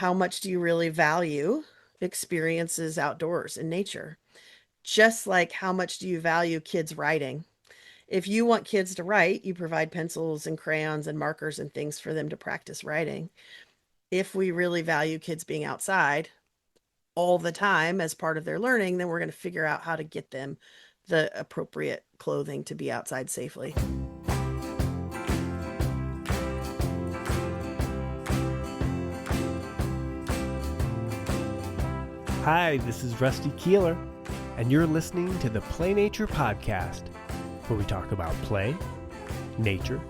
how much do you really value experiences outdoors in nature? Just like how much do you value kids writing? If you want kids to write, you provide pencils and crayons and markers and things for them to practice writing. If we really value kids being outside all the time as part of their learning, then we're going to figure out how to get them the appropriate clothing to be outside safely. Hi, this is Rusty Keeler, and you're listening to the Play Nature Podcast, where we talk about play, nature,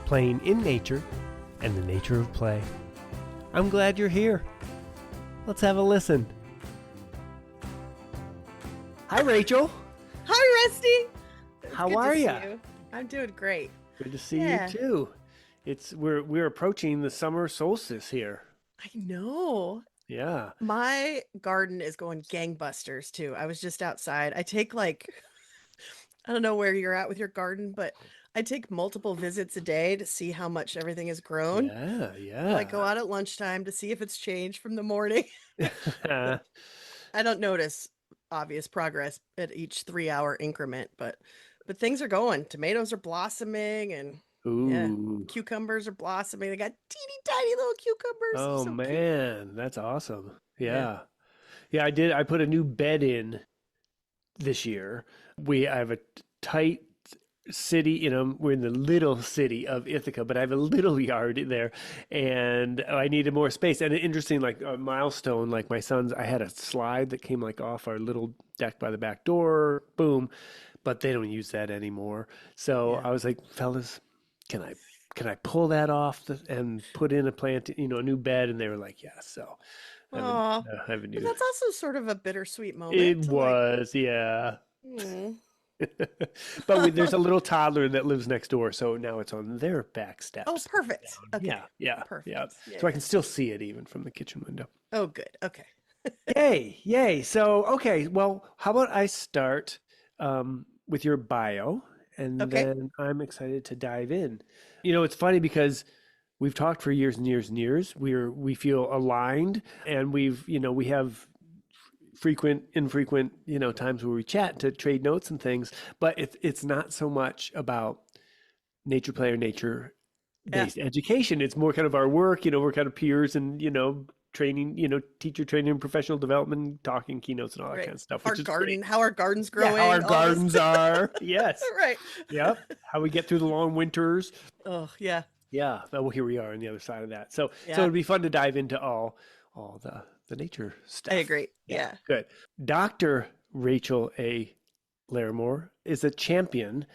playing in nature, and the nature of play. I'm glad you're here. Let's have a listen. Hi, Rachel. Hi, Rusty. It's How good to are see ya? you. I'm doing great. Good to see Yeah. you too. We're approaching the summer solstice here. I know. Yeah. My garden is going gangbusters too. I was just outside. I take like, I don't know where you're at with your garden, but I take multiple visits a day to see how much everything has grown. Yeah, So I go yeah. out at lunchtime to see if it's changed from the morning. I don't notice obvious progress at each 3 hour increment, but things are going. Tomatoes are blossoming and yeah, Ooh. cucumbers are blossoming. They got teeny tiny little cucumbers. They're Oh so cute. man, that's awesome. Yeah. Yeah. Yeah, I did. I put a new bed in this year. I have a tight city, we're in the little city of Ithaca, but I have a little yard in there and I needed more space. And interesting, like a milestone, like I had a slide that came like off our little deck by the back door, boom, but they don't use that anymore. So Yeah. I was like, fellas, can I pull that off and put in a plant, a new bed? And they were like, yes. So Aw. I have a But new, that's also sort of a bittersweet it moment to like, was, yeah. hmm. But there's a little toddler that lives next door, so now it's on their back Oh, steps. perfect. Okay. Yeah, yeah, yeah. Perfect. Yeah, So I yeah. can still see it even from the kitchen window. Oh, good. Okay. Yay, yay. So, okay, well, how about I start with your bio, and Okay. then I'm excited to dive in. It's funny because we've talked for years and years and years. We feel aligned, and we have frequent, infrequent, times where we chat to trade notes and things, but it's not so much about nature play or nature Yeah. based education. It's more kind of our work, we're kind of peers and, training, teacher training and professional development, talking keynotes and all that Right. kind of stuff, Our which is great. garden, how our garden's Yeah, how our growing, all this. gardens are. Yes. Right. Yep. How we get through the long winters. Oh, yeah. Yeah. Well, here we are on the other side of that. So Yeah. it'd be fun to dive into all the nature I stuff. agree. Yeah. Yeah. Good. Dr. Rachel A. Larimore is a champion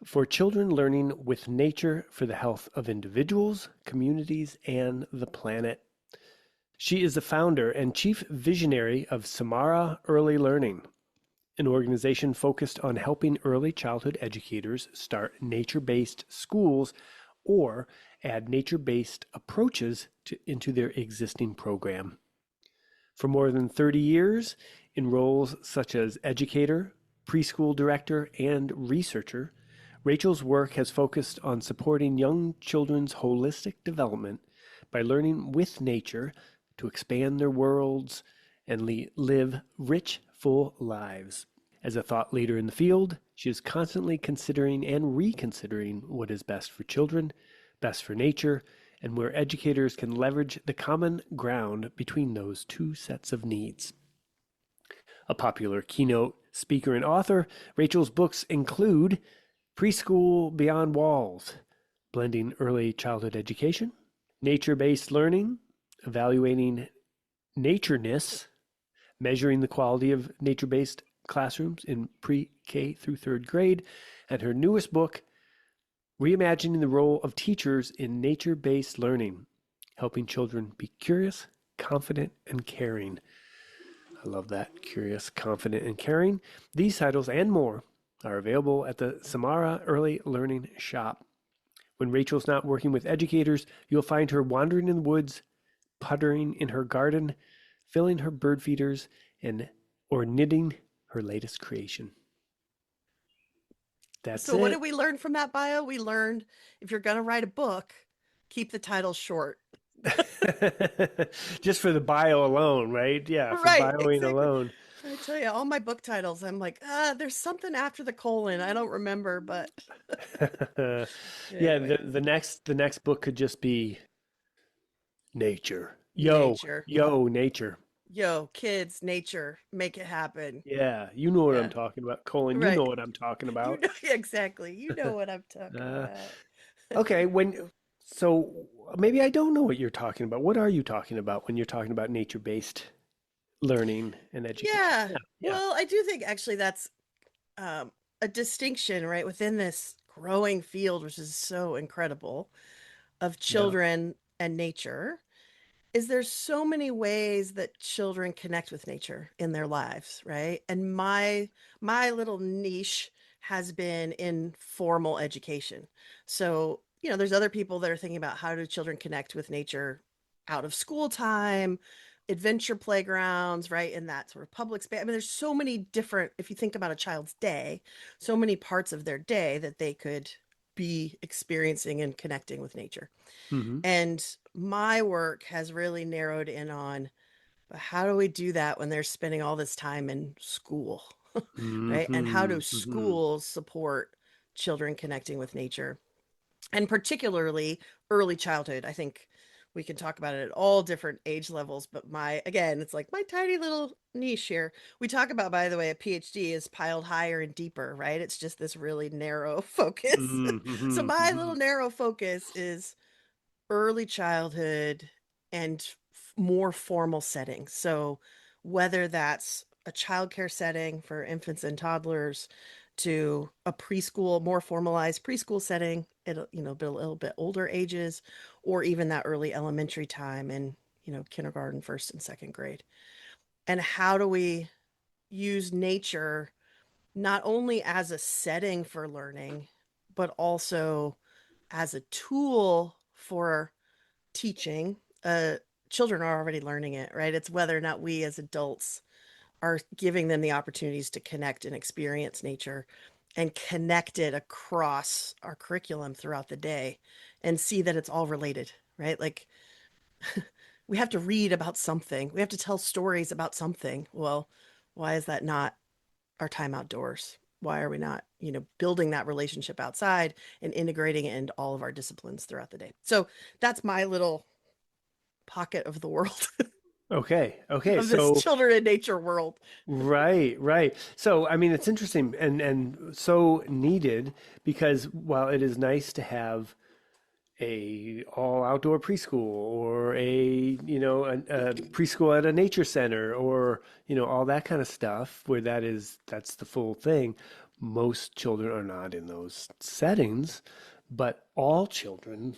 for children learning with nature for the health of individuals, communities, and the planet. She is the founder and chief visionary of Samara Early Learning, an organization focused on helping early childhood educators start nature-based schools or add nature-based approaches into their existing program. For more than 30 years, in roles such as educator, preschool director, and researcher, Rachel's work has focused on supporting young children's holistic development by learning with nature to expand their worlds and live rich, full lives. As a thought leader in the field, she is constantly considering and reconsidering what is best for children, best for nature, and where educators can leverage the common ground between those two sets of needs. A popular keynote speaker and author, Rachel's books include Preschool Beyond Walls, Blending Early Childhood Education, Nature-Based Learning, Evaluating Natureness, Measuring the Quality of Nature-Based Classrooms in Pre-K through third grade, and her newest book, Reimagining the Role of Teachers in Nature-Based Learning, Helping Children Be Curious, Confident, and Caring. I love that. Curious, confident, and caring. These titles and more are available at the Samara Early Learning Shop. When Rachel's not working with educators, you'll find her wandering in the woods, puttering in her garden, filling her bird feeders, or knitting her latest creation. That's So what it. did we learn from that bio? We learned if you're going to write a book, keep the title short. Just for the bio alone, right? Yeah, for Right, bioing exactly. alone. I tell you, all my book titles, I'm like, there's something after the colon. I don't remember, but Yeah, anyway, the next book could just be nature. nature. Yo, nature. Yo, kids, nature, make it happen. Yeah, you know what I'm Yeah, talking about. Colin, you know right. what I'm talking You about. know exactly. You know what I'm talking Uh, about. okay, so maybe I don't know what you're talking about. What are you talking about when you're talking about nature-based learning and education? Yeah. Yeah, yeah, Well, I do think actually that's um, a distinction, right, within this growing field, which is so incredible, of yeah. children and nature. Is there's so many ways that children connect with nature in their lives, right? And my little niche has been in formal education. So, there's other people that are thinking about how do children connect with nature out of school time, adventure playgrounds, right? In that sort of public space. I mean, there's so many different, if you think about a child's day, so many parts of their day that they could be experiencing and connecting with nature. Mm-hmm. And my work has really narrowed in on how do we do that when they're spending all this time in school, right? And how Mm-hmm. do Mm-hmm. schools support children connecting with nature? And particularly early childhood. I think we can talk about it at all different age levels, but again, it's like my tiny little niche here. We talk about, by the way, a PhD is piled higher and deeper, right? It's just this really narrow focus. So Mm-hmm. my Mm-hmm. little narrow focus is early childhood and more formal settings. So whether that's a childcare setting for infants and toddlers to a preschool, more formalized preschool setting, but a little bit older ages, or even that early elementary time in, kindergarten, first and second grade. And how do we use nature not only as a setting for learning, but also as a tool for teaching. Children are already learning it, right? It's whether or not we as adults are giving them the opportunities to connect and experience nature and connect it across our curriculum throughout the day and see that it's all related, right? Like we have to read about something, we have to tell stories about something. Well, why is that not our time outdoors? Why are we not, building that relationship outside and integrating it into all of our disciplines throughout the day? So that's my little pocket of the world Okay, okay. of this So children in nature world. right, right. So I mean, it's interesting and so needed because while it is nice to have a all outdoor preschool or a preschool at a nature center or all that kind of stuff where that's the full thing, most children are not in those settings, but all children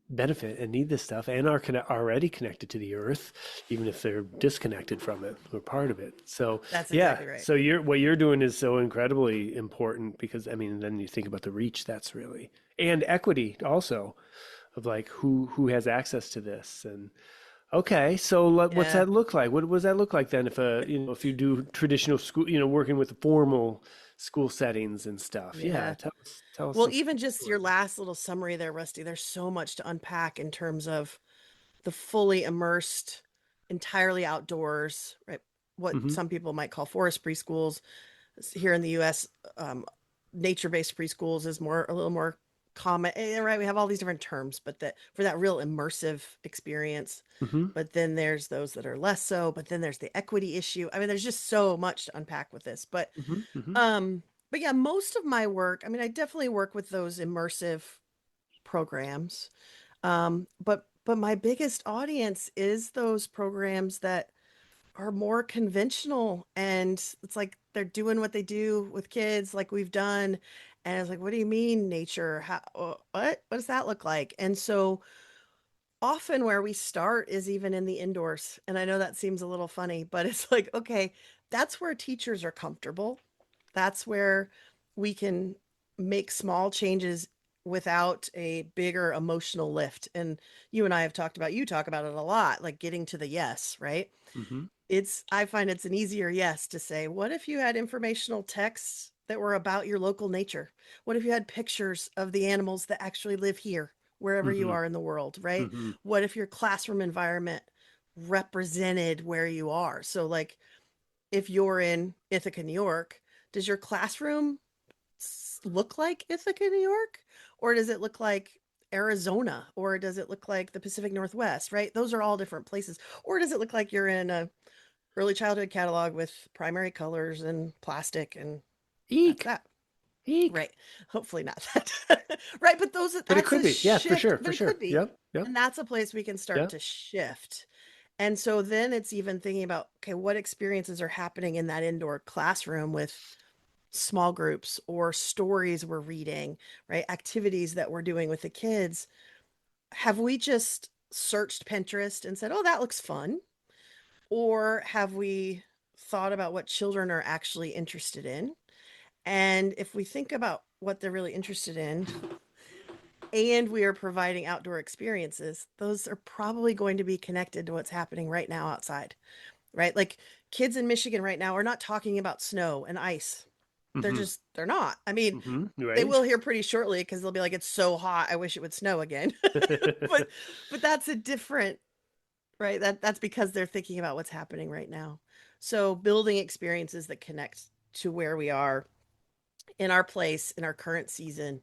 benefit and need this stuff and are already connected to the earth, even if they're disconnected from it or part of it. So That's yeah, exactly right. so what you're doing is so incredibly important because I mean, then you think about the reach that's really and equity also of like who has access to this and okay, so what's Yeah. that look like? What does that look like then if you do traditional school, working with the formal school settings and stuff? Yeah, Yeah. tell us Well, some even just your stories. last little summary there, Rusty, there's so much to unpack in terms of the fully immersed, entirely outdoors, right? What Mm-hmm. some people might call forest preschools. Here in the US, um, nature-based preschools is a little more common, right? We have all these different terms, but that for that real immersive experience. Mm-hmm. But then there's those that are less so, but then there's the equity issue. I mean, there's just so much to unpack with this. Mm-hmm. Mm-hmm. Um, but yeah, most of my work, I mean, I definitely work with those immersive programs. But my biggest audience is those programs that are more conventional, and it's like they're doing what they do with kids like we've done. And it's like, what do you mean nature? How, what does that look like? And so often where we start is even in the indoors. And I know that seems a little funny, but it's like, okay, that's where teachers are comfortable. That's where we can make small changes without a bigger emotional lift. And you talk about it a lot, like getting to the yes, right? Mm-hmm. I find it's an easier yes to say, what if you had informational texts that were about your local nature? What if you had pictures of the animals that actually live here? wherever you Mm-hmm. are in the world, right? Mm-hmm. What if your classroom environment represented where you are? So, like, if you're in Ithaca, New York, does your classroom look like Ithaca, New York? Or does it look like Arizona? Or does it look like the Pacific Northwest, right? Those are all different places. Or does it look like you're in a early childhood catalog with primary colors and plastic and that's Eek. that? Eek. Right. Hopefully not that. Right. But But it that's could a be. Yeah, for shift, sure. but For it could sure. be. Yep. Yep. And that's a place we can start Yep. to shift. And so then it's even thinking about, okay, what experiences are happening in that indoor classroom with small groups or stories we're reading, right? Activities that we're doing with the kids. Have we just searched Pinterest and said, oh, that looks fun? Or have we thought about what children are actually interested in? And if we think about what they're really interested in, and we are providing outdoor experiences, those are probably going to be connected to what's happening right now outside, right? Like kids in Michigan right now are not talking about snow and ice. Mm-hmm. They're not. I mean, Mm-hmm. they Right. will here pretty shortly because they'll be like, it's so hot. I wish it would snow again. but that's a different, right? That's because they're thinking about what's happening right now. So building experiences that connect to where we are in our place in our current season.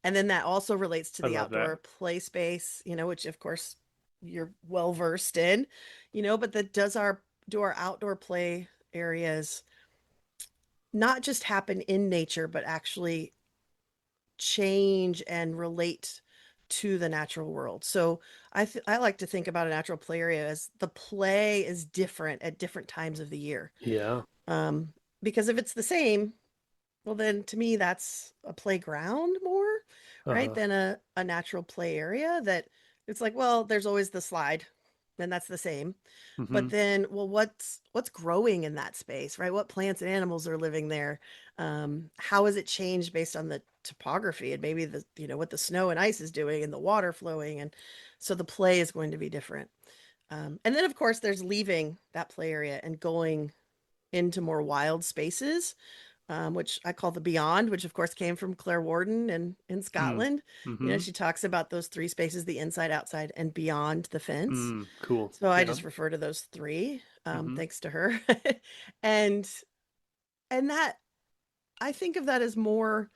And then that also relates to I the love that. outdoor play space, which of course you're well versed in, but that do our outdoor play areas not just happen in nature, but actually change and relate to the natural world. So I like to think about a natural play area as the play is different at different times of the year. Yeah. Um, because if it's the same, well, then to me, that's a playground more, right, Uh-huh. than a natural play area that it's like, well, there's always the slide, and that's the same. Mm-hmm. But then, well, what's growing in that space, right? What plants and animals are living there? How has it changed based on the topography and maybe what the snow and ice is doing and the water flowing, and so the play is going to be different. And then, of course, there's leaving that play area and going into more wild spaces, which I call the Beyond, which of course came from Claire Warden in Mm. Scotland. Mm-hmm. She talks about those three spaces: the inside, outside, and beyond the fence. Mm. Cool. So I Yeah. just refer to those three, Mm-hmm. thanks to her. and that I think of that as more.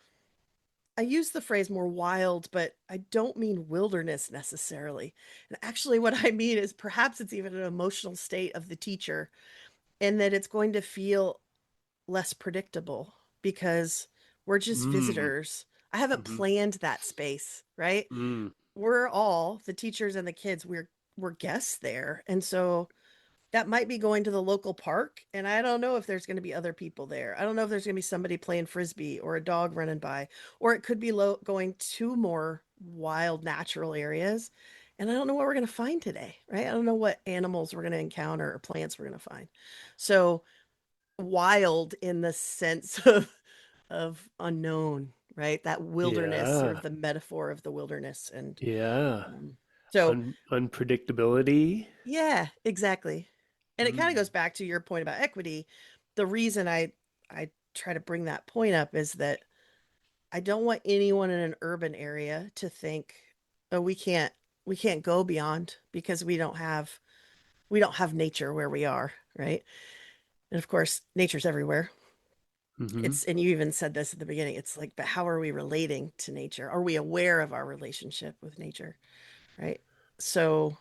I use the phrase more wild, but I don't mean wilderness necessarily. And actually, what I mean is perhaps it's even an emotional state of the teacher, and that it's going to feel less predictable because we're just Mm. visitors. I haven't Mm-hmm. planned that space, right? Mm. We're all the teachers and the kids, we're guests there. And so that might be going to the local park, and I don't know if there's going to be other people there. I don't know if there's going to be somebody playing frisbee or a dog running by, or it could be going to more wild natural areas. And I don't know what we're going to find today, right? I don't know what animals we're going to encounter or plants we're going to find. So wild in the sense of unknown, right? That wilderness, sort of Yeah. the metaphor of the wilderness, and Yeah. um, so Unpredictability. yeah, exactly. And it kind of Mm. goes back to your point about equity. The reason I try to bring that point up is that I don't want anyone in an urban area to think, oh, we can't go beyond because we don't have nature where we are, right? And of course, nature's everywhere. Mm-hmm. It's, and you even said this at the beginning, it's like, but how are we relating to nature? Are we aware of our relationship with nature, right? So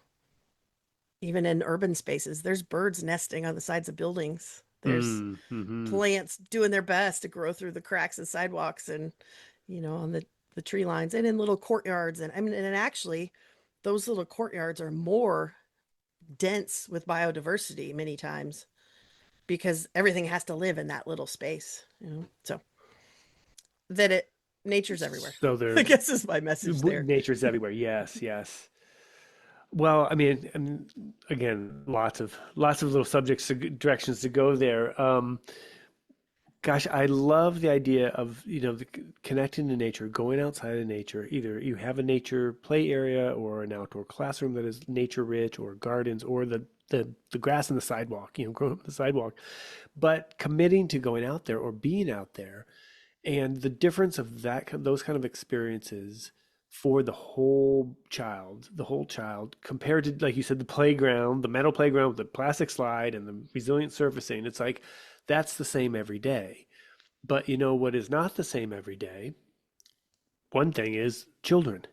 even in urban spaces, there's birds nesting on the sides of buildings. There's Mm. Mm-hmm. plants doing their best to grow through the cracks of sidewalks and on the tree lines and in little courtyards. And I mean, and actually those little courtyards are more dense with biodiversity many times because everything has to live in that little space. So that it nature's everywhere. So I there, guess is my message there. nature's everywhere. Yes, yes. Well, I mean, and again, lots of little subjects, directions to go there. Gosh, I love the idea of, connecting to nature, going outside of nature. Either you have a nature play area or an outdoor classroom that is nature rich, or gardens, or the grass and the sidewalk, growing up the sidewalk. But committing to going out there or being out there, and the difference of those kind of experiences for the whole child, compared to, like you said, the playground, the metal playground with the plastic slide and the resilient surfacing. It's like that's the same every day. But you know what is not the same every day? One thing is children.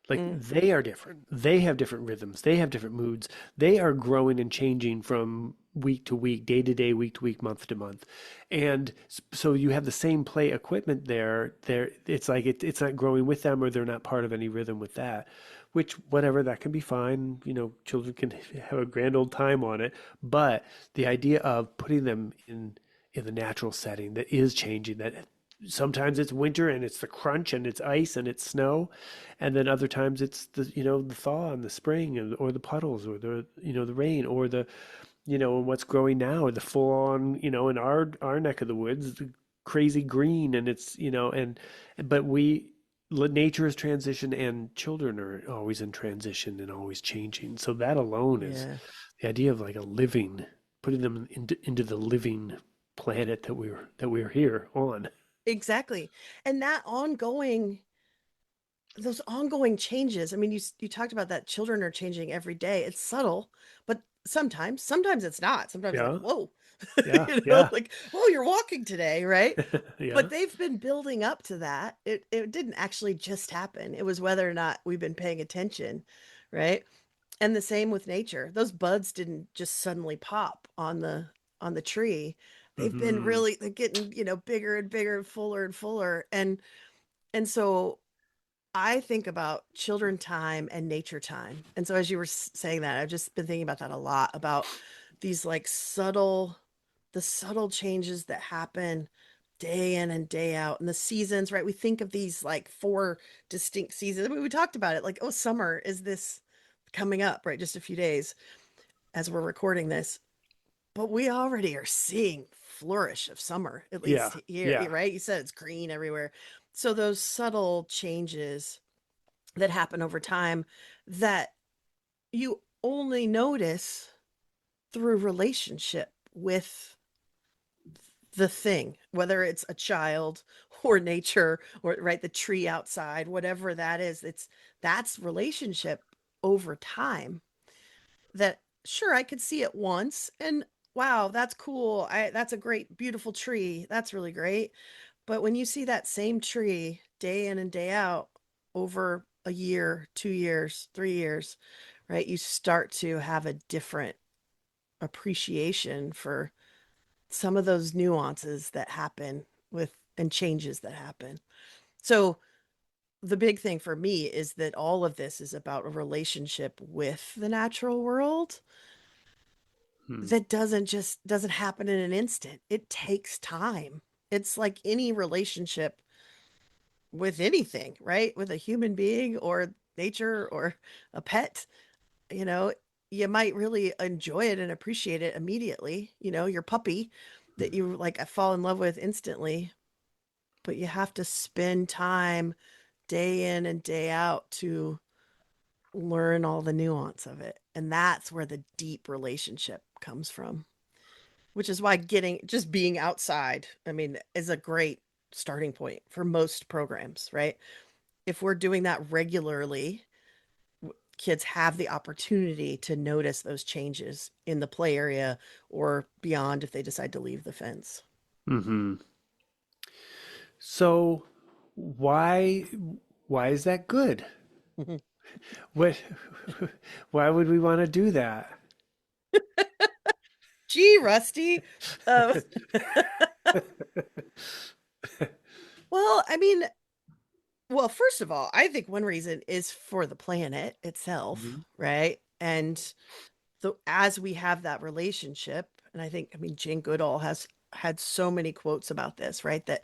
Like Mm, they are different. They have different rhythms. They have different moods. They are growing and changing from week to week, day to day, week to week, month to month. And so you have the same play equipment there. There, it's like it's not growing with them, or they're not part of any rhythm with that. Which, whatever, that can be fine. You know, children can have a grand old time on it. But the idea of putting them in the natural setting that is changing, that sometimes it's winter and it's the crunch and it's ice and it's snow, and then other times it's the, you know, the thaw and the spring, or the puddles, or the, you know, the rain, or the, you know, what's growing now, or the full on, you know, in our neck of the woods, the crazy green. And it's, you know, and but nature is transition, and children are always in transition and always changing. So that alone is yeah, the idea of like a living, putting them into the living planet that we're here on. exactly. And that ongoing those ongoing changes. I mean, you talked about that children are changing every day. It's subtle, but sometimes it's not. Sometimes like, Yeah, whoa, yeah, yeah. like, oh, you're walking today, right? Yeah. But they've been building up to that. It didn't actually just happen. It was whether or not we've been paying attention, right? And the same with nature. Those buds didn't just suddenly pop on the tree. Hmm. They're getting, bigger and bigger and fuller and fuller. And so I think about children time and nature time. And so as you were saying that, I've just been thinking about that a lot, about these like the subtle changes that happen day in and day out, and the seasons, right? We think of these like four distinct seasons. I mean, we talked about it like, oh, summer is this coming up, right? Just a few days as we're recording this. But we already are seeing flourish of summer, at Yeah, least here, yeah. right? You said it's green everywhere. So those subtle changes that happen over time that you only notice through relationship with the thing, whether it's a child or nature, or right, the tree outside, whatever that is. That's relationship over time. That, sure, I could see it once and wow, that's cool. That's a great beautiful tree. That's really great. But when you see that same tree day in and day out over a year, 2 years, 3 years, right, you start to have a different appreciation for some of those nuances that happen with and changes that happen. So the big thing for me is that all of this is about a relationship with the natural world Hmm. that doesn't happen in an instant. It takes time. It's like any relationship with anything, right? With a human being or nature or a pet, you know, you might really enjoy it and appreciate it immediately, your puppy that you like fall in love with instantly, but you have to spend time day in and day out to learn all the nuance of it. And that's where the deep relationship comes from, which is why getting just being outside, I mean, is a great starting point for most programs, right? If we're doing that regularly, kids have the opportunity to notice those changes in the play area or beyond if they decide to leave the fence. Hmm. So why why is that good? What why would we want to do that? Gee, Rusty. Uh, well, I mean, well, first of all, I think one reason is for the planet itself, Hmm. right? And as we have that relationship, and I mean, Jane Goodall has had so many quotes about this, right? That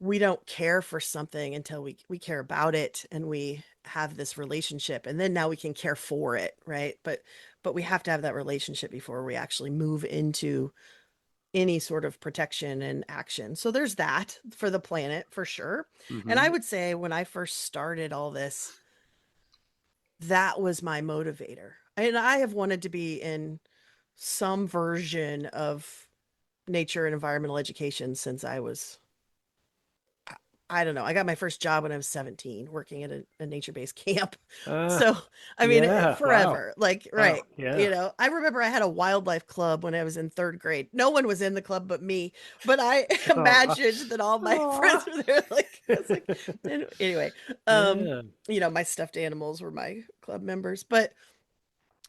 we don't care for something until we care about it and we have this relationship, and then now we can care for it, right? But we have to have that relationship before we actually move into any sort of protection and action. So there's that for the planet for sure. And I Hmm. would say when I first started all this, that was my motivator. And I have wanted to be in some version of nature and environmental education since I don't know. I got my first job when I was 17 working at a nature-based camp. Ah, So, I mean, yeah. Wow. forever. Like, Wow. right. Yeah. I remember I had a wildlife club when I was in third grade. No one was in the club but me, but I Aw. imagined that all my friends Aw. were there. Like, I was like, anyway, Yeah. my stuffed animals were my club members. But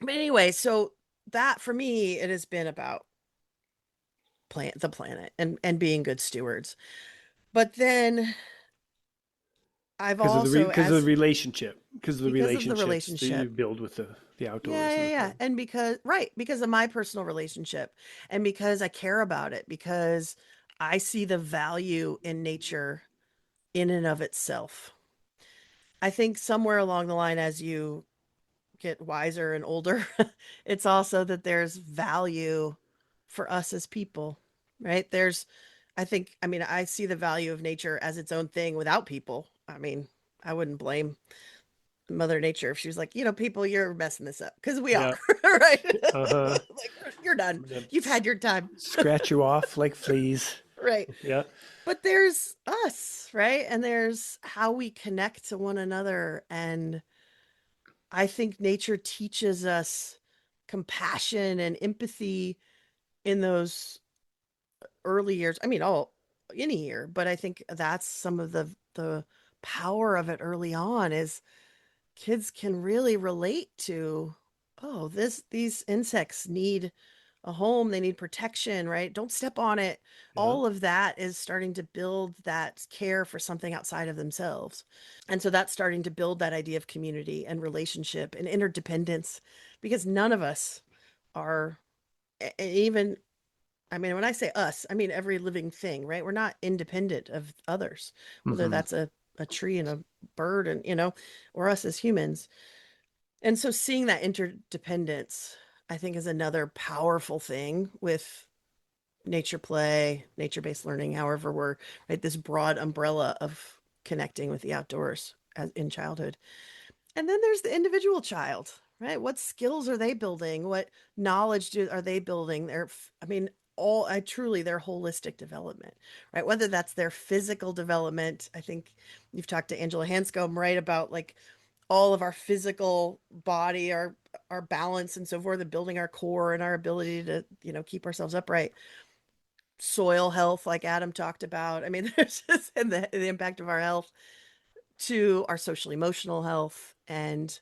anyway, so that for me, it has been about the planet and being good stewards. But then I've also, Because of the as relationship, because of the because of the relationships that you relationship. build with the Yeah, outdoors and yeah, the yeah. plant. And because of my personal relationship and because I care about it, because I see the value in nature in and of itself. I think somewhere along the line, as you get wiser and older, it's also that there's value for us as people, right? I mean, I see the value of nature as its own thing without people. I mean, I wouldn't blame Mother Nature if she was like, people, you're messing this up because we are, Yeah. right? Uh-huh. Like, you're done. I'm gonna You've had your time, scratch you off like fleas. right? Yeah. But there's us, right? And there's how we connect to one another. And I think nature teaches us compassion and empathy in those early years. I mean, all any year, but I think that's some of the power of it early on is kids can really relate to, oh, these insects need a home, they need protection, right? Don't step on it. Yeah. All of that is starting to build that care for something outside of themselves. And so that's starting to build that idea of community and relationship and interdependence because none of us are even, I mean, when I say us, I mean every living thing, right? We're not independent of others, whether Hmm. that's a tree and a bird and, or us as humans. And so seeing that interdependence, I think, is another powerful thing with nature play, nature based learning, however, we're right, this broad umbrella of connecting with the outdoors in childhood. And then there's the individual child, right? What skills are they building? What knowledge are they building? I mean, I truly their holistic development, right? Whether that's their physical development. I think you've talked to Angela Hanscom, right, about like all of our physical body, our balance and so forth, and building our core and our ability to, keep ourselves upright. Soil health, like Adam talked about. I mean, there's just and the impact of our health to our social emotional health and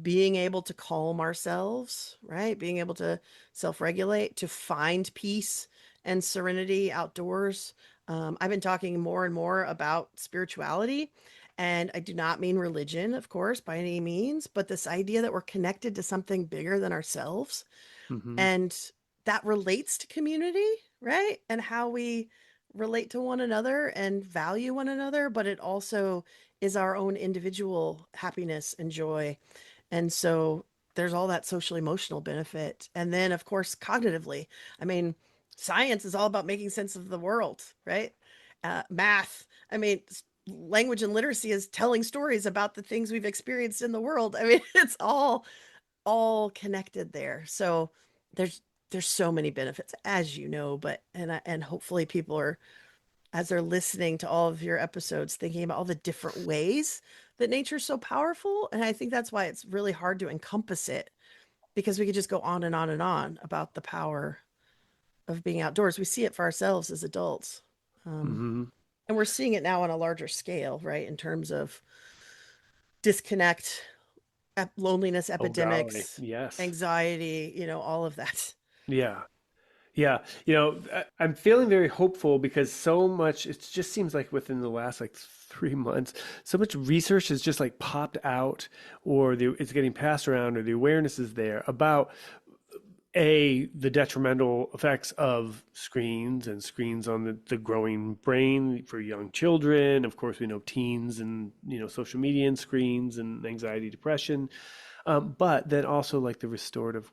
being able to calm ourselves, right? Being able to self regulate, to find peace and serenity outdoors. I've been talking more and more about spirituality. And I do not mean religion, of course, by any means, but this idea that we're connected to something bigger than ourselves. Hmm. And that relates to community, right? And how we relate to one another and value one another, but it also is our own individual happiness and joy. And so there's all that social emotional benefit. And then, of course, cognitively, I mean, science is all about making sense of the world, right? Math, I mean, language and literacy is telling stories about the things we've experienced in the world. I mean, it's all connected there. So there's there's so many benefits, as you know, and hopefully people are, as they're listening to all of your episodes, thinking about all the different ways that nature's so powerful. And I think that's why it's really hard to encompass it because we could just go on and on and on about the power of being outdoors. We see it for ourselves as adults. Um, Hmm. and we're seeing it now on a larger scale, right? In terms of disconnect, loneliness Oh golly. epidemics, Yes. anxiety, all of that. Yeah. Yeah, I'm feeling very hopeful because so much, it just seems like within the last like 3 months, so much research has just like popped out or it's getting passed around or the awareness is there about the detrimental effects of screens on the growing brain for young children. Of course, we know teens and, social media and screens and anxiety, depression, but then also like the restorative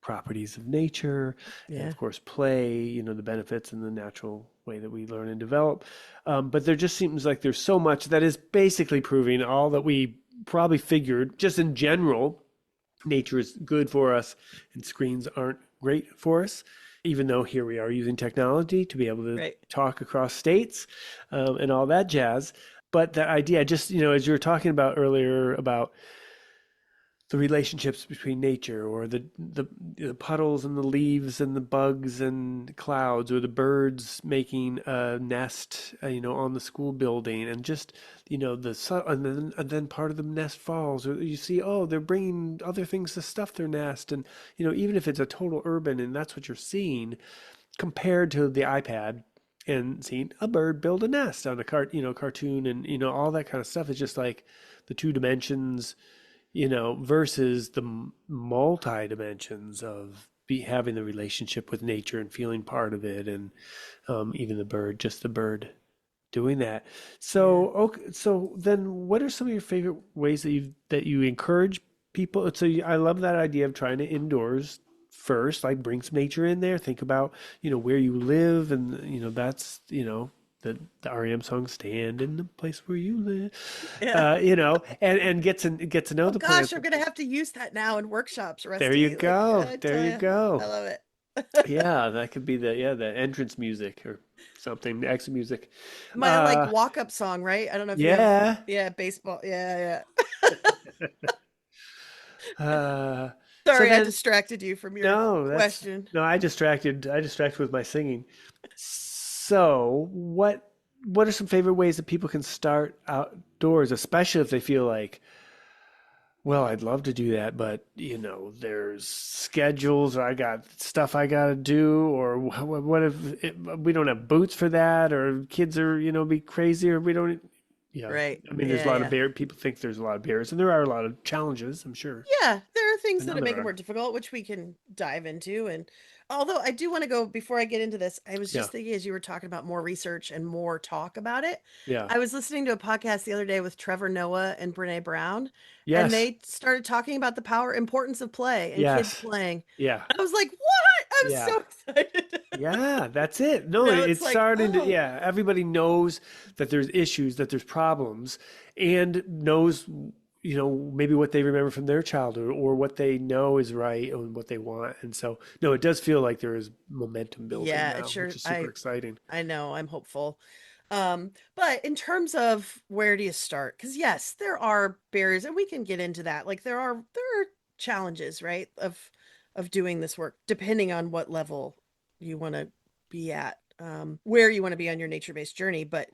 properties of nature and Yeah. of course play, the benefits and the natural way that we learn and develop. But there just seems like there's so much that is basically proving all that we probably figured just in general nature is good for us and screens aren't great for us, even though here we are using technology to be able to Right. talk across states and all that jazz. But the idea, just, as you were talking about earlier about the relationships between nature or the puddles and the leaves and the bugs and clouds or the birds making a nest on the school building and just the sun and then part of the nest falls or you see, oh, they're bringing other things to stuff their nest. And even if it's a total urban and that's what you're seeing compared to the iPad and seeing a bird build a nest on a cartoon and all that kind of stuff, is just like the two dimensions, versus the multi dimensions of having the relationship with nature and feeling part of it, and even just the bird doing that. Yeah. So, okay, so then, what are some of your favorite ways that you encourage people? So, I love that idea of trying to indoors first, like bring some nature in there. Think about where you live, and that's the REM song "Stand in the Place Where You Live," Yeah. and get to know Oh the gosh, plants. I'm gonna have to use that now in workshops, There you Rusty. Like, go. I There tell you you, go. I love it. Yeah, that could be the entrance music or something, the exit music. My like Uh, walk-up song, right? I don't know if you have, yeah. yeah, baseball. Yeah, yeah. Uh, so Sorry, I then, distracted you from your no, question. no, I distracted with my singing. So, what are some favorite ways that people can start outdoors, especially if they feel like, well, I'd love to do that, but there's schedules, or I got stuff I got to do, or what if we don't have boots for that, or kids are, be crazy, or we don't. Yeah, Right. I mean, there's a Yeah, lot of yeah. bear. People think there's a lot of bears, and there are a lot of challenges, I'm sure. Yeah, there are I things know that there make it are. more difficult, which we can dive into. And although I do want to go before I get into this, I was Yeah, just thinking as you were talking about more research and more talk about it. yeah, I was listening to a podcast the other day with Trevor Noah and Brene Brown, and yes, they started talking about the importance of play and kids yes, playing. yeah, I was like, what? I'm yeah. so excited. Yeah, that's it. No, It's it's like, starting to, oh, yeah, everybody knows that there's issues, that there's problems, and knows, maybe what they remember from their childhood or what they know is right and what they want. And so, no, it does feel like there is momentum building yeah, it now, which sure. is super exciting. I know, I'm hopeful. But in terms of where do you start? Because yes, there are barriers, and we can get into that. Like there are challenges, right, of doing this work, depending on what level you want to be at, where you want to be on your nature-based journey. But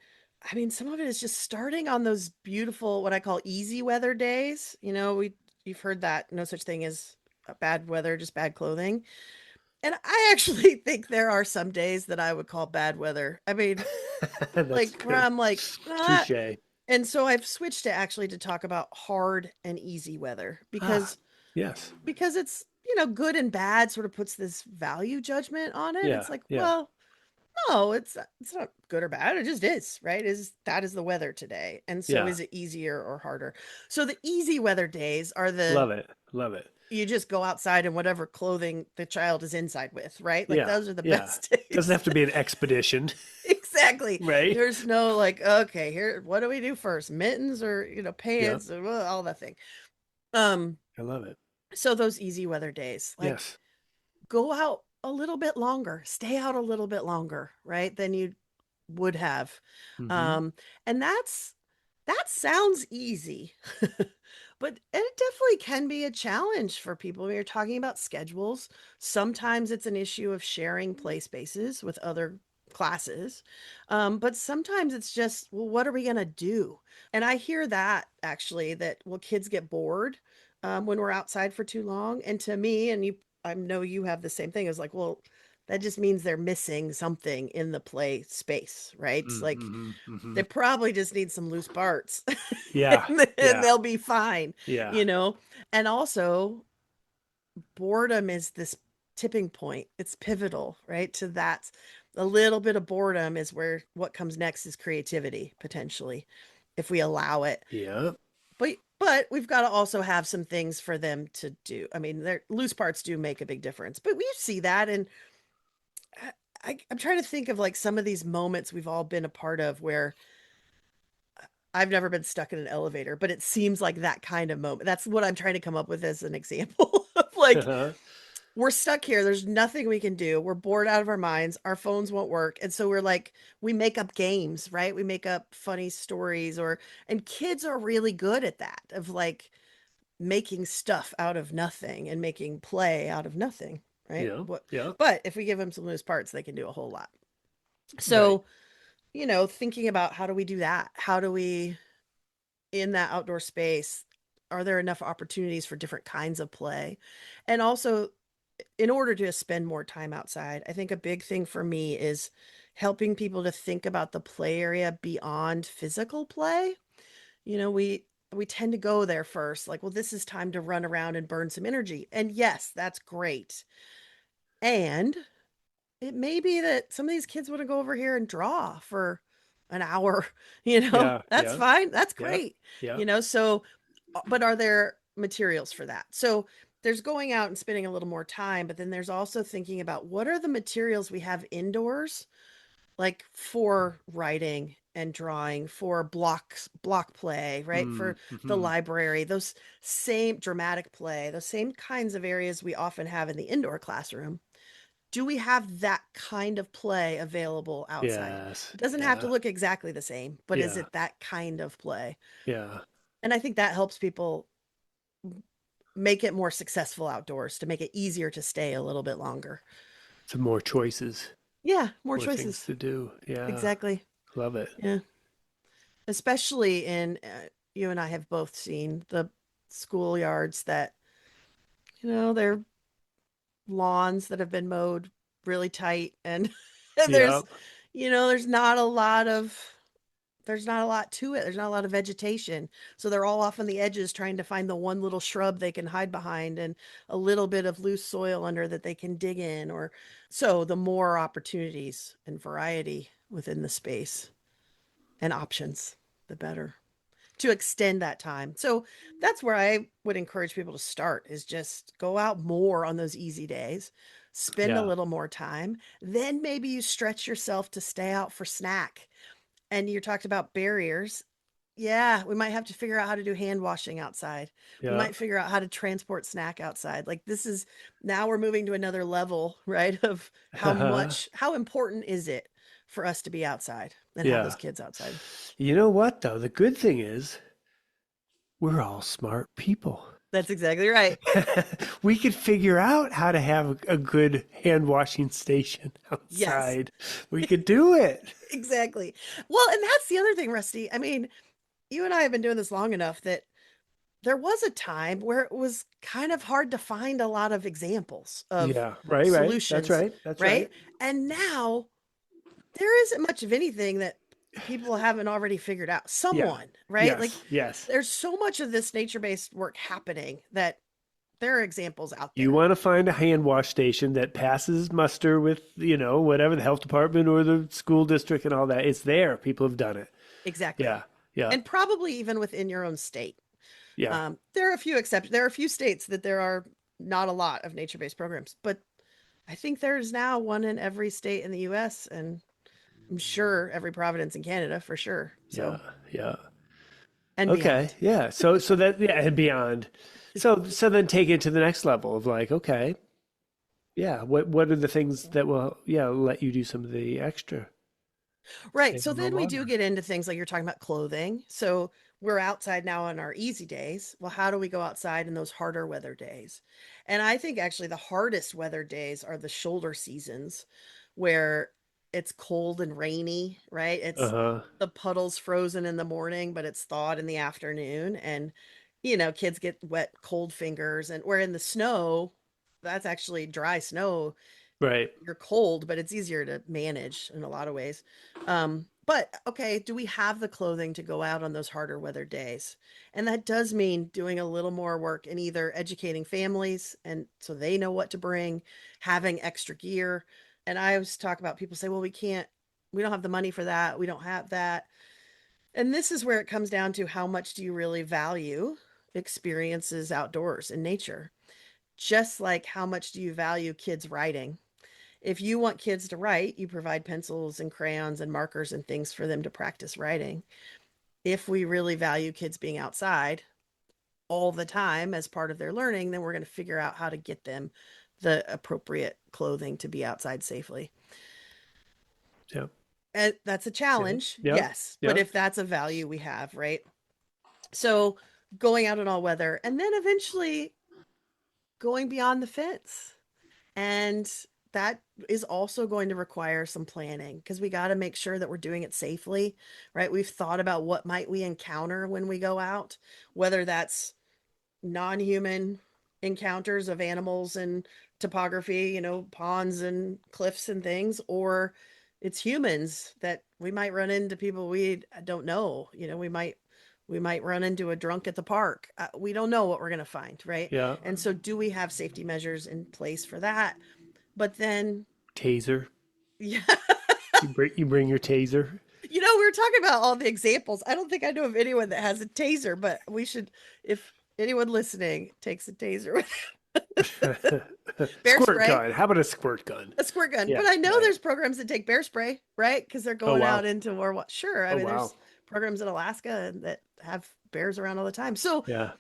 I mean, some of it is just starting on those beautiful, what I call easy weather days. You've heard that no such thing as bad weather, just bad clothing. And I actually think there are some days that I would call bad weather. I mean, That's like where good. I'm like, ah. Touche. And so I've switched to actually to talk about hard and easy weather Ah, yes. because it's, good and bad sort of puts this value judgment on it. Yeah, It's like, yeah, well, no, it's not good or bad. It just is, right? That is the weather today. And so yeah. is it easier or harder? So the easy weather days are the Love it. Love it. you just go outside in whatever clothing the child is inside with, right? Like Yeah, those are the yeah. best Doesn't days. have to be an expedition, Exactly. right? There's no like, okay, here, what do we do first? Mittens or, Yeah, pants or all that thing. Um, I love it. so those easy weather days, like Yes. go out a little bit longer, stay out a little bit longer, right? Than you would have. Hmm. Um, and that sounds easy, but it definitely can be a challenge for people when you're talking about schedules. Sometimes it's an issue of sharing play spaces with other classes. But sometimes it's just, well, what are we going to do? And I hear that actually, that, well, kids get bored when we're outside for too long. And to me, and I know you have the same thing, is like, well, that just means they're missing something in the play space, right? Like Mm-hmm. Hmm. they probably just need some loose parts Yeah, and yeah, they'll be fine, yeah, you know? And also, boredom is this tipping point. It's pivotal, right? To that. A little bit of boredom is where what comes next is creativity, potentially, if we allow it. yeah. But we've got to also have some things for them to do. I mean, their loose parts do make a big difference, but we see that. And I'm trying to think of like some of these moments we've all been a part of where I've never been stuck in an elevator, but it seems like that kind of moment. That's what I'm trying to come up with as an example of like, Uh-huh. we're stuck here. There's nothing we can do. We're bored out of our minds. Our phones won't work. And so we're like, we make up games, right? We make up funny stories and kids are really good at that of like making stuff out of nothing and making play out of nothing, right? Yeah. Yeah. But if we give them some loose parts, they can do a whole lot. Right. So, thinking about how do we do that? How do we in that outdoor space, are there enough opportunities for different kinds of play? And also, in order to spend more time outside, I think a big thing for me is helping people to think about the play area beyond physical play. We tend to go there first, like, well, this is time to run around and burn some energy. And yes, that's great. And it may be that some of these kids want to go over here and draw for an hour, Yeah. that's Yeah. fine. That's Yeah. great. Yeah. So, but are there materials for that? So there's going out and spending a little more time, but then there's also thinking about what are the materials we have indoors, like for writing and drawing, for block play, right? For the Mm-hmm. library, those same dramatic play, those same kinds of areas we often have in the indoor classroom. Do we have that kind of play available outside? Yes. It doesn't have to Yeah. look exactly the same, but is Yeah. it that kind of play? Yeah. And I think that helps people make it more successful outdoors to make it easier to stay a little bit longer. Some more choices, Yeah, more more things choices. to do. Yeah. Exactly. Love it. Yeah. Especially you and I have both seen the schoolyards that, they're lawns that have been mowed really tight and there's, Yep. there's not a lot of there's not a lot to it. There's not a lot of vegetation. So they're all off on the edges trying to find the one little shrub they can hide behind and a little bit of loose soil under that they can dig in. Or so the more opportunities and variety within the space and options, the better to extend that time. So that's where I would encourage people to start is just go out more on those easy days, spend a Yeah. little more time, then maybe you stretch yourself to stay out for snack. And you talked about barriers. Yeah, we might have to figure out how to do hand washing outside. We Yeah. might figure out how to transport snack outside. Like this is now we're moving to another level, right? Of how important is it for us to be outside and have those Yeah. kids outside? You know what, though? The good thing is we're all smart people. That's exactly right. We could figure out how to have a good hand washing station Yes, outside. We could do it. exactly. Well, and that's the other thing, Rusty. I mean, you and I have been doing this long enough that there was a time where it was kind of hard to find a lot of examples of Yeah. Right. Right. That's solutions, right. That's right? right. And now there isn't much of anything that people haven't already figured out. Yeah. Someone, right? Like Yes. Yes. there's so much of this nature-based work happening that there are examples out You there. want to find a hand wash station that passes muster with, whatever the health department or the school district and all that. It's there. People have done it. Exactly. Yeah. Yeah. And probably even within your own state. Yeah. There are a few exceptions. There are a few states that there are not a lot of nature-based programs, but I think there's now one in every state in the US and I'm sure every province in Canada for sure. Yeah. So, Yeah. and Okay. beyond. Yeah. So that, yeah, and beyond. So then take it to the next level of like, okay, yeah, what are the things that will, yeah, let you do some of the extra, Right. stay a So little then we do longer? get into things like you're talking about clothing. So we're outside now on our easy days. Well, how do we go outside in those harder weather days? And I think actually the hardest weather days are the shoulder seasons where it's cold and rainy, right? It's Uh-huh. the puddles frozen in the morning, but it's thawed in the afternoon. And, kids get wet, cold fingers. And where in the snow, that's actually dry snow Right. you're cold, but it's easier to manage in a lot of ways. But okay, do we have the clothing to go out on those harder weather days? And that does mean doing a little more work in either educating families and so they know what to bring, having extra gear. And I always talk about people say, well, we don't have the money for that. We don't have that. And this is where it comes down to how much do you really value experiences outdoors in nature? Just like how much do you value kids writing? If you want kids to write, you provide pencils and crayons and markers and things for them to practice writing. If we really value kids being outside all the time as part of their learning, then we're going to figure out how to get them the appropriate clothing to be outside safely. Yeah. And that's a Yeah. challenge, Yeah. yes, but Yeah. if that's a value we have, right? So going out in all weather and then eventually going beyond the fence. And that is also going to require some planning because we got to make sure that we're doing it safely, right? We've thought about what might we encounter when we go out, whether that's non-human encounters of animals and topography, ponds and cliffs and things, or it's humans that we might run into people we don't know. We might run into a drunk at the park. We don't know what we're going to find, right? Yeah. And so do we have safety measures in place for that? But then Taser. yeah, You bring your taser. we were talking about all the examples. I don't think I know of anyone that has a taser, but we should, if anyone listening takes a taser with bear Squirt spray, gun. How about a squirt gun? a squirt gun. Yeah. But I know Yeah. Yeah. there's programs that take bear spray, right? Because they're Oh going wow. out into war. Sure. I Oh mean, wow. there's programs in Alaska that have bears around all the time. So, Yeah.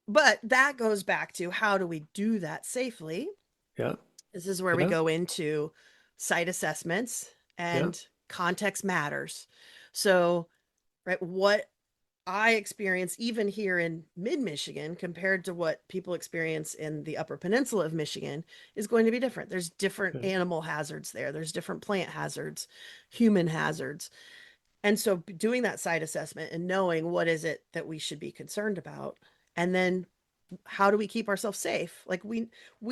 but that goes back to how do we do that safely? Yeah. This is where we Yeah. go into site assessments Yeah. and context matters. So, right, what I experience even here in mid Michigan compared to what people experience in the upper peninsula of Michigan is going to be different. There's different Yeah. animal hazards there, there's different plant hazards, human hazards. And so doing that site assessment and knowing what is it that we should be concerned about, and then how do we keep ourselves safe? Like we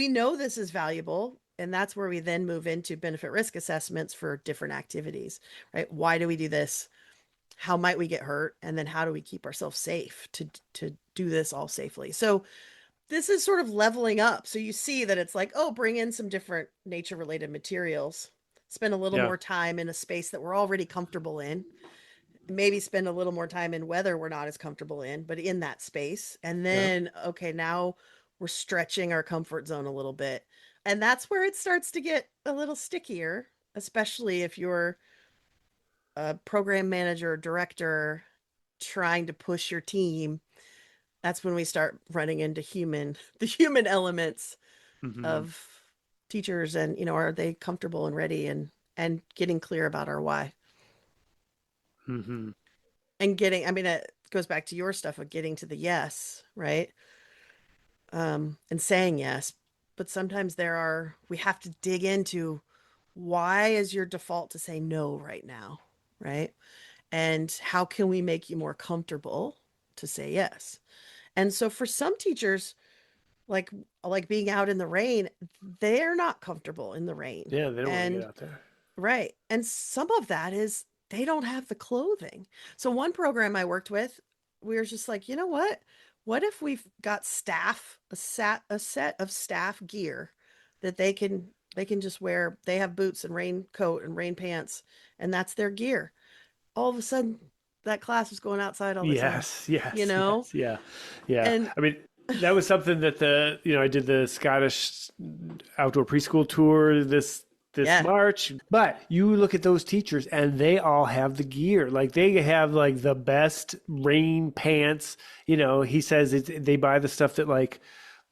know this is valuable, and that's where we then move into benefit risk assessments for different activities, right? Why do we do this? How might we get hurt? And then how do we keep ourselves safe to do this all safely? So this is sort of leveling up. So you see that it's like, oh, bring in some different nature related materials, spend a little Yeah. more time in a space that we're already comfortable in, maybe spend a little more time in weather we're not as comfortable in, but in that space. And Yeah. then, okay, now we're stretching our comfort zone a little bit. And that's where it starts to get a little stickier, especially if you're a program manager or director trying to push your team. That's when we start running into the human elements Hmm. of teachers and, are they comfortable and ready and getting clear about our why Hmm. and I mean, it goes back to your stuff of getting to the yes, right? And saying yes. But sometimes we have to dig into why is your default to say no right now, right? And how can we make you more comfortable to say yes? And so for some teachers, like like being out in the rain, they're not comfortable in the rain. Yeah. They don't want to get And out there. right. And some of that is they don't have the clothing. So one program I worked with, we were just like, you know what? What if we've got a set of staff gear that they can just wear. They have boots and raincoat and rain pants, and that's their gear. All of a sudden, that class was going outside all the time, Yes, you yes, know? yes, yeah, yeah. And I mean, that was something that I did the Scottish outdoor preschool tour this yeah, March. But you look at those teachers and they all have the gear. Like they have like the best rain pants. He says they buy the stuff that like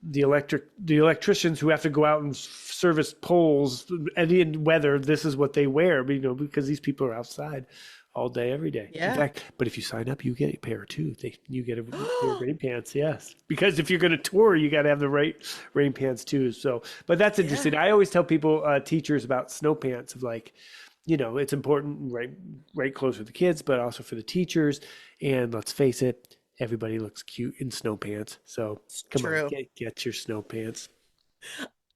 the electricians who have to go out and service poles any weather, this is what they wear, because these people are outside all day, every day. In yeah. fact, but if you sign up, you get a pair too. You get a pair of rain pants, yes. Because if you're going to tour, you got to have the right rain pants too. So, but that's Yeah. interesting. I always tell people, teachers, about snow pants of like, it's important, right close with the kids, but also for the teachers. And let's face it, everybody looks cute in snow pants. So It's come on, true. get your snow pants.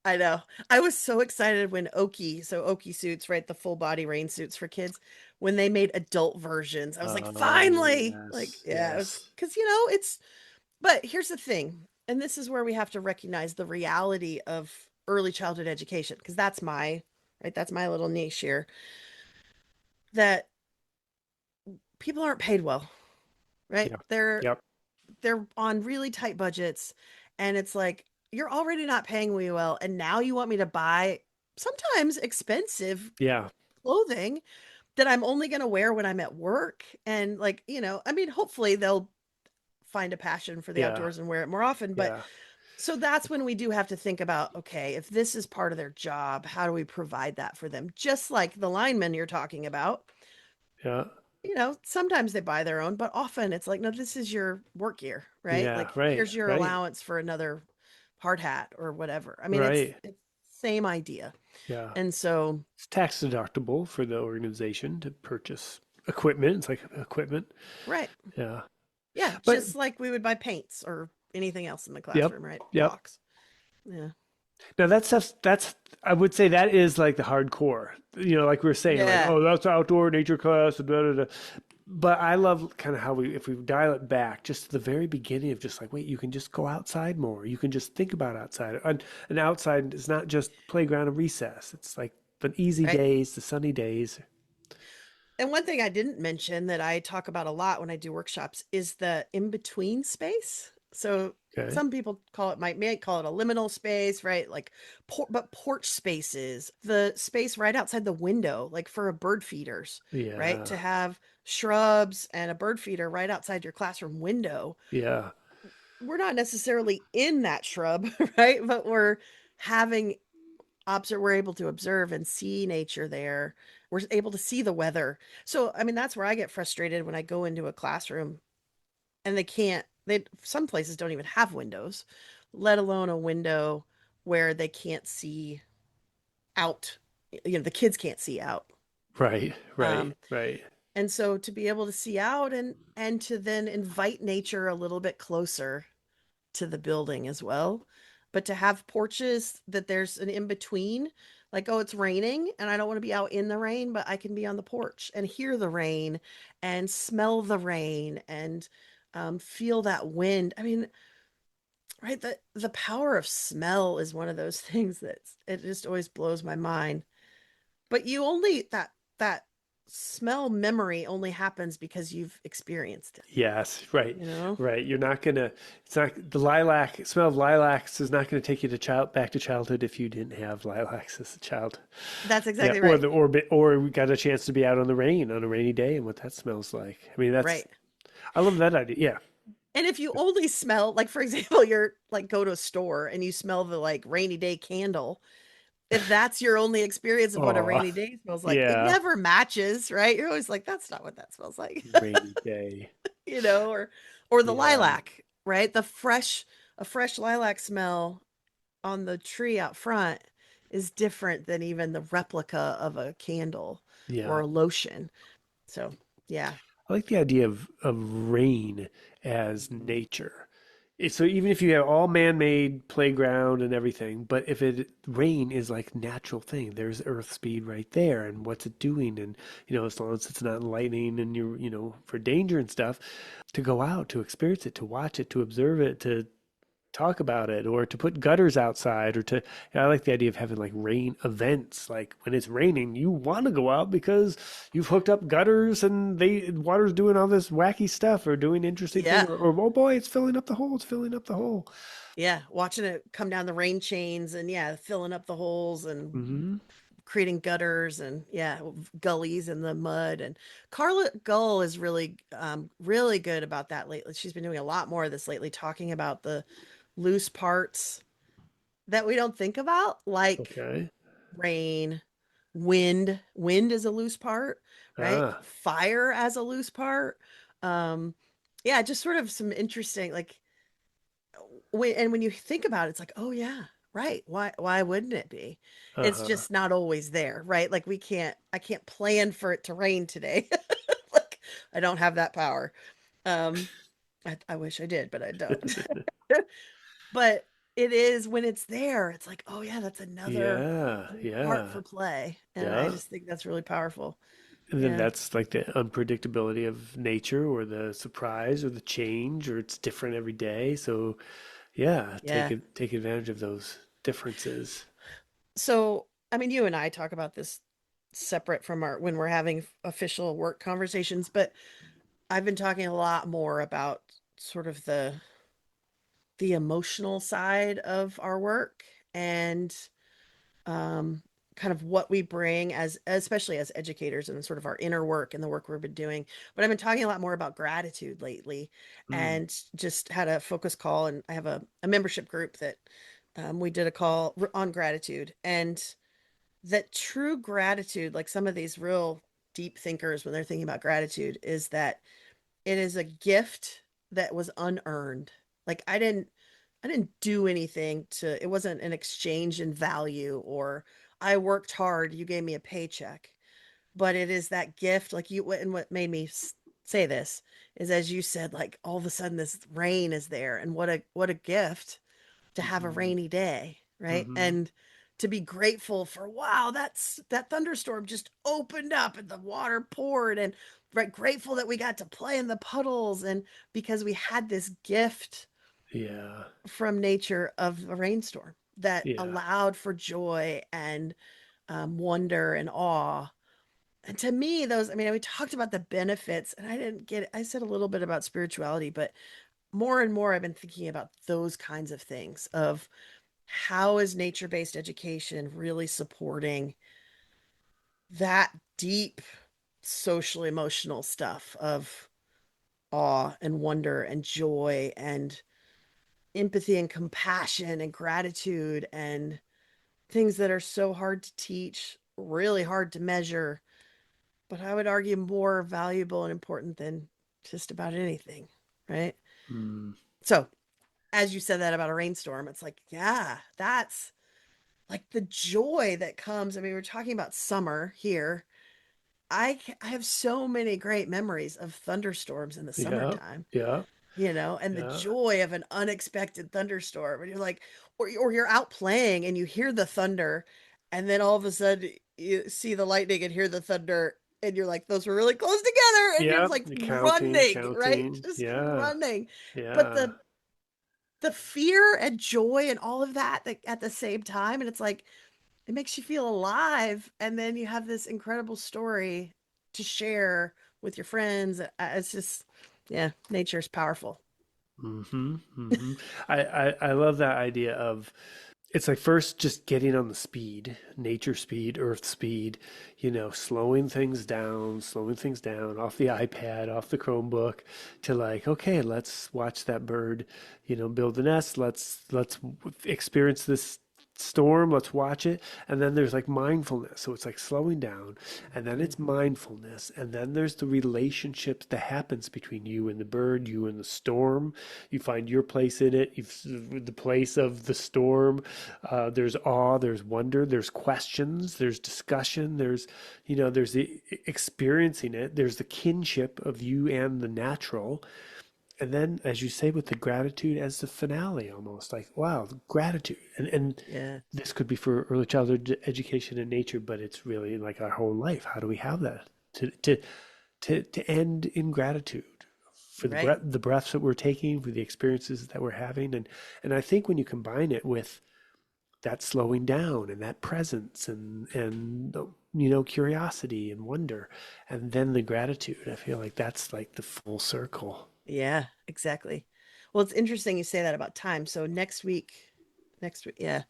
I know. I was so excited when Oki suits, right? The full body rain suits for kids, when they made adult versions. I was like, Oh finally! Like, yes, yeah, it was yes, because, but here's the thing, and this is where we have to recognize the reality of early childhood education, because that's my little niche here, that people aren't paid well, right? yeah, They're yep, they're on really tight budgets, and it's like, you're already not paying me well, and now you want me to buy sometimes expensive yeah, clothing. that I'm only going to wear when I'm at work. And like, I mean, hopefully they'll find a passion for the Yeah. outdoors and wear it more often. But Yeah. so that's when we do have to think about, okay, if this is part of their job, how do we provide that for them? Just like the linemen you're talking about, Yeah. sometimes they buy their own, but often it's like, no, this is your work gear, right? Yeah. Like, Right. here's your Right. allowance for another hard hat or whatever. I mean, it's Right. it's same idea. Yeah. And so, It's tax deductible for the organization to purchase equipment. It's like equipment. right. Yeah. Yeah, But just like we would buy paints or anything else in the yep. classroom, right? Yep. Blocks. Yeah. Now that stuff, that's, I would say that is like the hardcore. Like we were saying, like, Yeah. oh, that's outdoor nature class. Da, da, da. But I love kind of how if we dial it back just to the very beginning of just like, wait, you can just go outside more. You can just think about outside. And outside is not just playground and recess. It's like the easy Right. days, the sunny days. And one thing I didn't mention that I talk about a lot when I do workshops is the in between space. So Okay. some people may call it a liminal space, right? Like, but porch spaces, the space right outside the window, like for a bird feeders, right? Yeah. To have shrubs and a bird feeder right outside your classroom window. Yeah. We're not necessarily in that shrub, right? But having we're able to observe and see nature there. We're able to see the weather. So I mean, that's where I get frustrated when I go into a classroom and some places don't even have windows, let alone a window where they can't see out. The kids can't see out. Right. Right. um Right. and so to be able to see out and to then invite nature a little bit closer to the building as well. But to have porches that there's an in between, like, oh, it's raining and I don't want to be out in the rain, but I can be on the porch and hear the rain and smell the rain and feel that wind. I mean, right? The power of smell is one of those things that it just always blows my mind. But that smell memory only happens because you've experienced it, Yes, right, you know? right. You're not gonna. It's not the lilac smell of lilacs is not gonna take you to back to childhood if you didn't have lilacs as a child. That's Yeah, exactly or right. the orbit, or we got a chance to be out on the rain on a rainy day and what that smells like. I mean, that's Right. I love that idea. Yeah, And if you only smell, like, for example, you're like, go to a store and you smell the like rainy day candle, if that's your only experience of what a oh, rainy day smells like, it yeah, never matches, right? You're always like, that's not what that smells like, rainy day. or the Yeah, lilac, right? A fresh lilac smell on the tree out front is different than even the replica of a candle or yeah. a lotion. So, yeah. I like the idea of rain as nature. So even if you have all man-made playground and everything, but if rain is like natural thing, there's earth speed right there, and what's it doing? And as long as it's not lightning and you're for danger and stuff, to go out, to experience it, to watch it, to observe it, to talk about it, or to put gutters outside, or I like the idea of having like rain events. Like when it's raining, you want to go out because you've hooked up gutters and water's doing all this wacky stuff or doing interesting thing, Yeah. or oh boy, it's filling up the hole, it's filling up the hole. Yeah, watching it come down the rain chains and yeah, filling up the holes and Hmm. creating gutters and yeah, gullies in the mud. And Carla Gull is really good about that lately. She's been doing a lot more of this lately, talking about the loose parts that we don't think about, like Okay. rain, wind. Wind is a loose part, right? Ah. Fire as a loose part. Um, yeah, just sort of some interesting, like, when you think about it, it's like, oh yeah, right. Why wouldn't it be? It's Uh-huh. just not always there, right? Like, I can't plan for it to rain today. Like, I don't have that power. Um, I wish I did, but I don't. But it is when it's there, it's like, oh yeah, that's another Yeah, part yeah, for play. And I yeah. just think that's really powerful. And then Yeah. that's like the unpredictability of nature or the surprise or the change or it's different every day. So yeah, Yeah. take advantage of those differences. So, I mean, you and I talk about this separate from our when we're having official work conversations, but I've been talking a lot more about sort of the emotional side of our work and um kind of what we bring as especially as educators and sort of our inner work and the work we've been doing. But I've been talking a lot more about gratitude lately Mm. and just had a focus call, and I have a membership group that we did a call on gratitude, and that true gratitude, like some of these real deep thinkers when they're thinking about gratitude, is that it is a gift that was unearned. Like I didn't do anything to, it wasn't an exchange in value, or I worked hard, you gave me a paycheck. But it is that gift, like you, and what made me say this is, as you said, like all of a sudden this rain is there, and what a gift to have a Hmm. rainy day, right? Hmm. And to be grateful for, wow, that thunderstorm just opened up and the water poured, and right, grateful that we got to play in the puddles, and because we had this gift Yeah. from nature of a rainstorm that Yeah. allowed for joy and wonder and awe. And to me, those, I mean, we talked about the benefits, and I didn't get it. I said a little bit about spirituality, but more and more I've been thinking about those kinds of things of how is nature-based education really supporting that deep social emotional stuff of awe and wonder and joy and empathy and compassion and gratitude, and things that are so hard to teach, really hard to measure, but I would argue more valuable and important than just about anything, right? Mm. So, as you said that about a rainstorm, it's like, yeah, that's like the joy that comes. I mean, we're talking about summer here. I have so many great memories of thunderstorms in the Yeah. summertime, Yeah. and the Yeah. joy of an unexpected thunderstorm. And you're like, or you're out playing and you hear the thunder, and then all of a sudden you see the lightning and hear the thunder, and you're like, those were really close together, and you're Yeah. just like Counting, running, right? counting. Just Yeah. running. But Yeah. the fear and joy and all of that, at the same time, and it's like it makes you feel alive, and then you have this incredible story to share with your friends. It's just, yeah, nature's powerful. Mm-hmm. Mm-hmm. I love that idea of it's like first just getting on the speed, nature speed, earth speed, slowing things down off the iPad, off the Chromebook to like, okay, let's watch that bird, build a nest. Let's experience this storm, let's watch it. And then there's like mindfulness, so it's like slowing down, and then it's mindfulness, and then there's the relationship that happens between you and the bird, you and the storm. You find your place in it, the place of the storm. There's awe, there's wonder, there's questions, there's discussion, there's the experiencing it, there's the kinship of you and the natural. And then, as you say, with the gratitude as the finale, almost like, wow, gratitude. And Yeah, this could be for early childhood education in nature, but it's really like our whole life. How do we have that to end in gratitude for right. the breaths that we're taking, for the experiences that we're having? And I think when you combine it with that slowing down and that presence and curiosity and wonder, and then the gratitude, I feel like that's like the full circle. Yeah, exactly. Well, it's interesting you say that about time. So next week, yeah,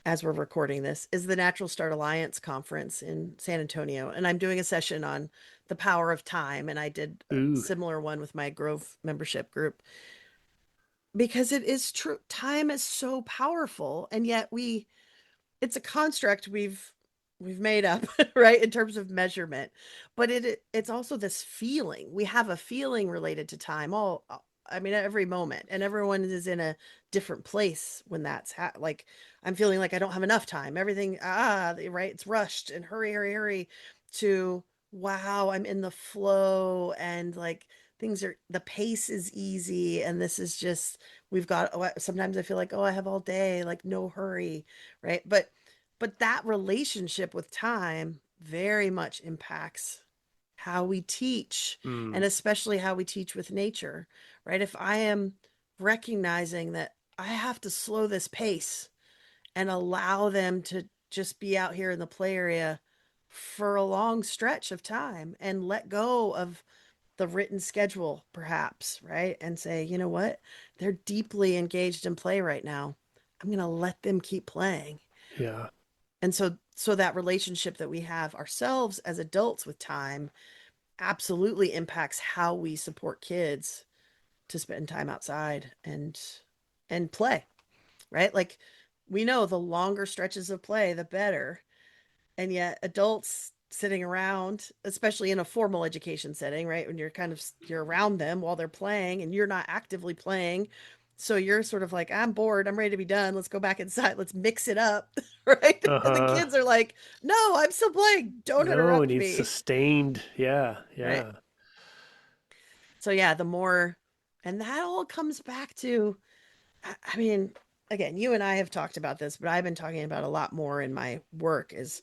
as we're recording this, is the Natural Start Alliance conference in San Antonio. And I'm doing a session on the power of time. And I did a Ooh. similar one with my Grove membership group, because it is true. Time is so powerful. And yet it's a construct we've made up, right, in terms of measurement. But it's also this feeling. We have a feeling related to time, all, I mean, every moment, and everyone is in a different place when like I'm feeling like I don't have enough time, everything, right, it's rushed and hurry, hurry, hurry, to wow, I'm in the flow, and like things are, the pace is easy, and this is just, we've got, sometimes I feel like, oh, I have all day, like no hurry, right? But that relationship with time very much impacts how we teach, Mm. and especially how we teach with nature, right? If I am recognizing that I have to slow this pace and allow them to just be out here in the play area for a long stretch of time, and let go of the written schedule, perhaps, right? And say, you know what? They're deeply engaged in play right now. I'm going to let them keep playing. Yeah. And so that relationship that we have ourselves as adults with time absolutely impacts how we support kids to spend time outside and play, right? Like we know the longer stretches of play, the better. And yet adults sitting around, especially in a formal education setting, right? When you're around them while they're playing and you're not actively playing. So you're sort of like, I'm bored. I'm ready to be done. Let's go back inside. Let's mix it up. Right. And the Uh-huh. kids are like, no, I'm still playing. Don't No, it interrupt needs me. sustained. Yeah, Right. yeah. So yeah, the more, and that all comes back to, I mean, again, you and I have talked about this, but I've been talking about a lot more in my work is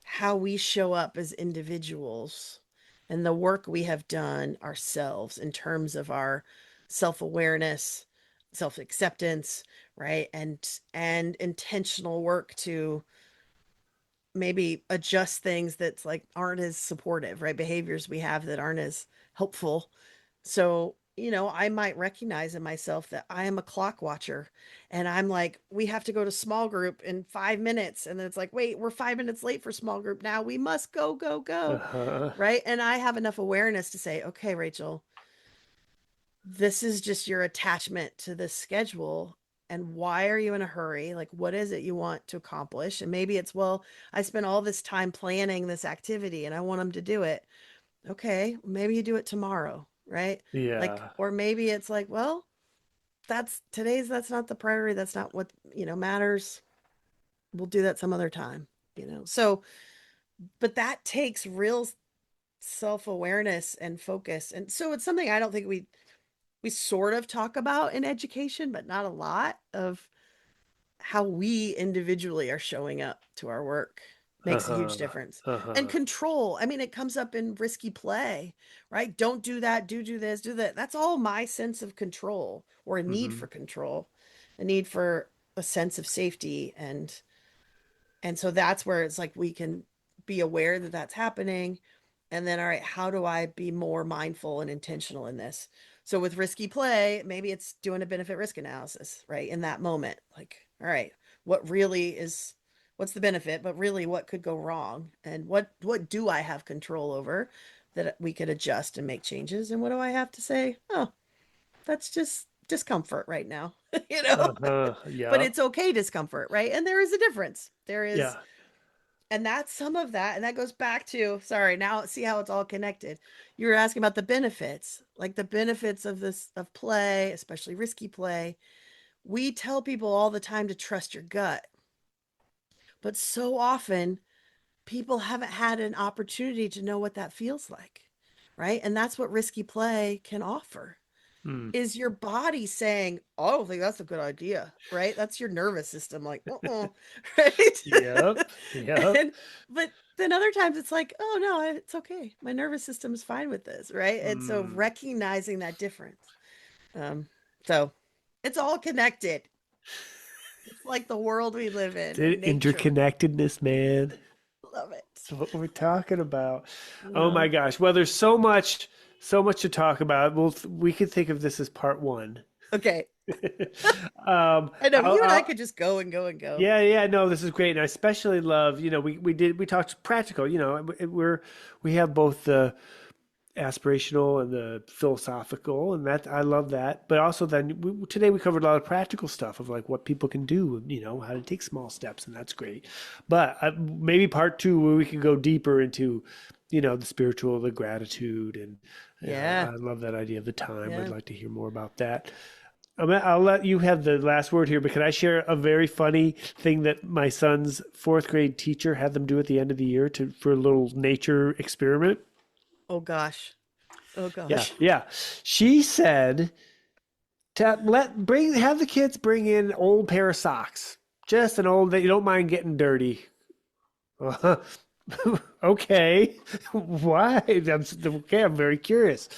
how we show up as individuals and the work we have done ourselves in terms of our self-awareness, self-acceptance, right? And intentional work to maybe adjust things that's like aren't as supportive, right? Behaviors we have that aren't as helpful. So, I might recognize in myself that I am a clock watcher and I'm like, we have to go to small group in 5 minutes. And then it's like, wait, we're 5 minutes late for small group now. We must go, go, go. Uh-huh. Right. And I have enough awareness to say, okay, Rachel, this is just your attachment to this schedule. And why are you in a hurry? Like, what is it you want to accomplish? And maybe it's, well, I spent all this time planning this activity and I want them to do it. Okay, maybe you do it tomorrow, right? Like, Yeah. or maybe it's like, well, that's not the priority. That's not what, matters. We'll do that some other time. So, but that takes real self-awareness and focus. And so it's something I don't think we sort of talk about in education, but not a lot of how we individually are showing up to our work makes a huge Uh-huh. difference. And Uh-huh. control, I mean, it comes up in risky play, right? Don't do that, do this, do that. That's all my sense of control or a need Mm-hmm. for control, a need for a sense of safety and so that's where it's like we can be aware that that's happening. And then, all right, how do I be more mindful and intentional in this? So with risky play, maybe it's doing a benefit risk analysis, right? In that moment, like, all right, what really is, what's the benefit, but really what could go wrong? And what do I have control over that we could adjust and make changes? And what do I have to say? Oh, that's just discomfort right now, you know? Uh-huh. But Yep. it's okay discomfort, right? And there is a difference. There is Yeah. and that's some of that. And that goes back to, sorry, now see how it's all connected. You were asking about the benefits, like the benefits of this, of play, especially risky play. We tell people all the time to trust your gut, but so often people haven't had an opportunity to know what that feels like. Right. And that's what risky play can offer Mm. is your body saying, oh, I don't think that's a good idea, right? That's your nervous system, like, right? Yep. Yep. and but then other times it's like, oh no, it's okay. My nervous system is fine with this, right? And so Mm. recognizing that difference. Um, so it's all connected. It's like the world we live in The and nature. interconnectedness, man. Love it. That's what we're talking about. Oh Uh, my gosh. Well, there's so much to talk about. We could think of this as part one. okay. um, I know you and I I'll, could just go and go and go. yeah, yeah, no, this is great, and I especially love, we talked practical, we have both the aspirational and the philosophical, and that I love that, but also then today we covered a lot of practical stuff of like what people can do, how to take small steps, and that's great. But maybe part two where we can go deeper into, the spiritual, the gratitude, and Yeah. I love that idea of the time. I'd Yeah. like to hear more about that. I'll let you have the last word here, but can I share a very funny thing that my son's fourth grade teacher had them do at the end of the year for a little nature experiment? Oh gosh. Oh Yeah, gosh. yeah. She said to have the kids bring in an old pair of socks, just an old that you don't mind getting dirty. Okay, why? Okay, I'm very curious.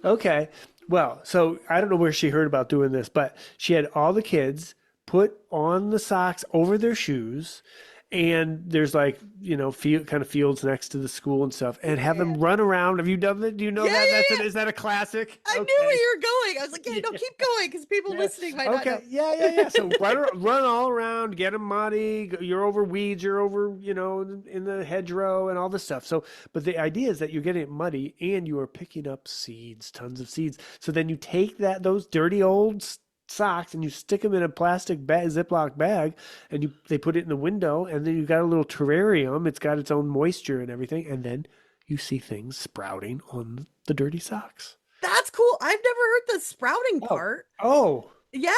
Okay, well, so I don't know where she heard about doing this, but she had all the kids put on the socks over their shoes and there's like, kind of fields next to the school and stuff, and have Yeah, them run around. Have you done that? Do you know yeah, that? yeah. Is that a classic? I knew where Okay. you were going. I was like, yeah, no, Yeah. keep going because people Yeah. listening might not know. Okay. Yeah. Yeah. Yeah. So run all around, get them muddy. You're over weeds. You're over, in the hedgerow and all this stuff. So, but the idea is that you're getting it muddy and you are picking up seeds, tons of seeds. So then you take those dirty old socks and you stick them in a plastic bag, Ziploc bag, and they put it in the window, and then you got a little terrarium. It's got its own moisture and everything, and then you see things sprouting on the dirty socks. That's cool. I've never heard the sprouting Oh. part. Oh. Yeah,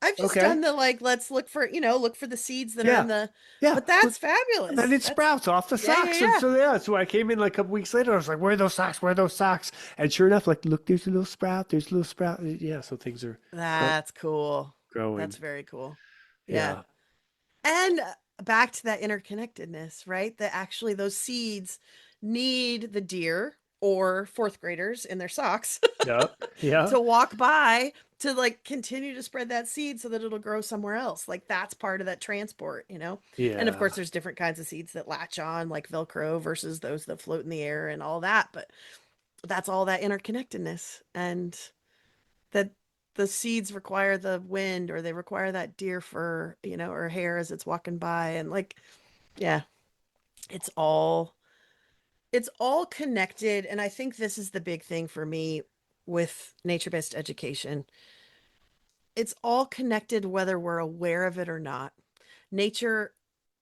I've just Okay. done the like, let's look for, look for the seeds that are in Yeah. the, Yeah. but But that's and then fabulous. it That's, sprouts off the yeah, yeah, socks. And yeah. so, yeah, so I came in like a couple weeks later. I was like, where are those socks? Where are those socks? And sure enough, like, look, there's a little sprout. There's a little sprout. Yeah. So things are That's cool. growing. That's very cool. Yeah. Yeah. And back to that interconnectedness, right? That actually those seeds need the deer or fourth graders in their socks Yeah. Yeah. to walk by to like continue to spread that seed so that it'll grow somewhere else. Like that's part of that transport. And of Yeah. course, there's different kinds of seeds that latch on, like Velcro versus those that float in the air and all that. But that's all that interconnectedness. And that the seeds require the wind or they require that deer fur, or hair as it's walking by. And like, yeah, it's all it's all connected. And I think this is the big thing for me with nature-based education. It's all connected whether we're aware of it or not. Nature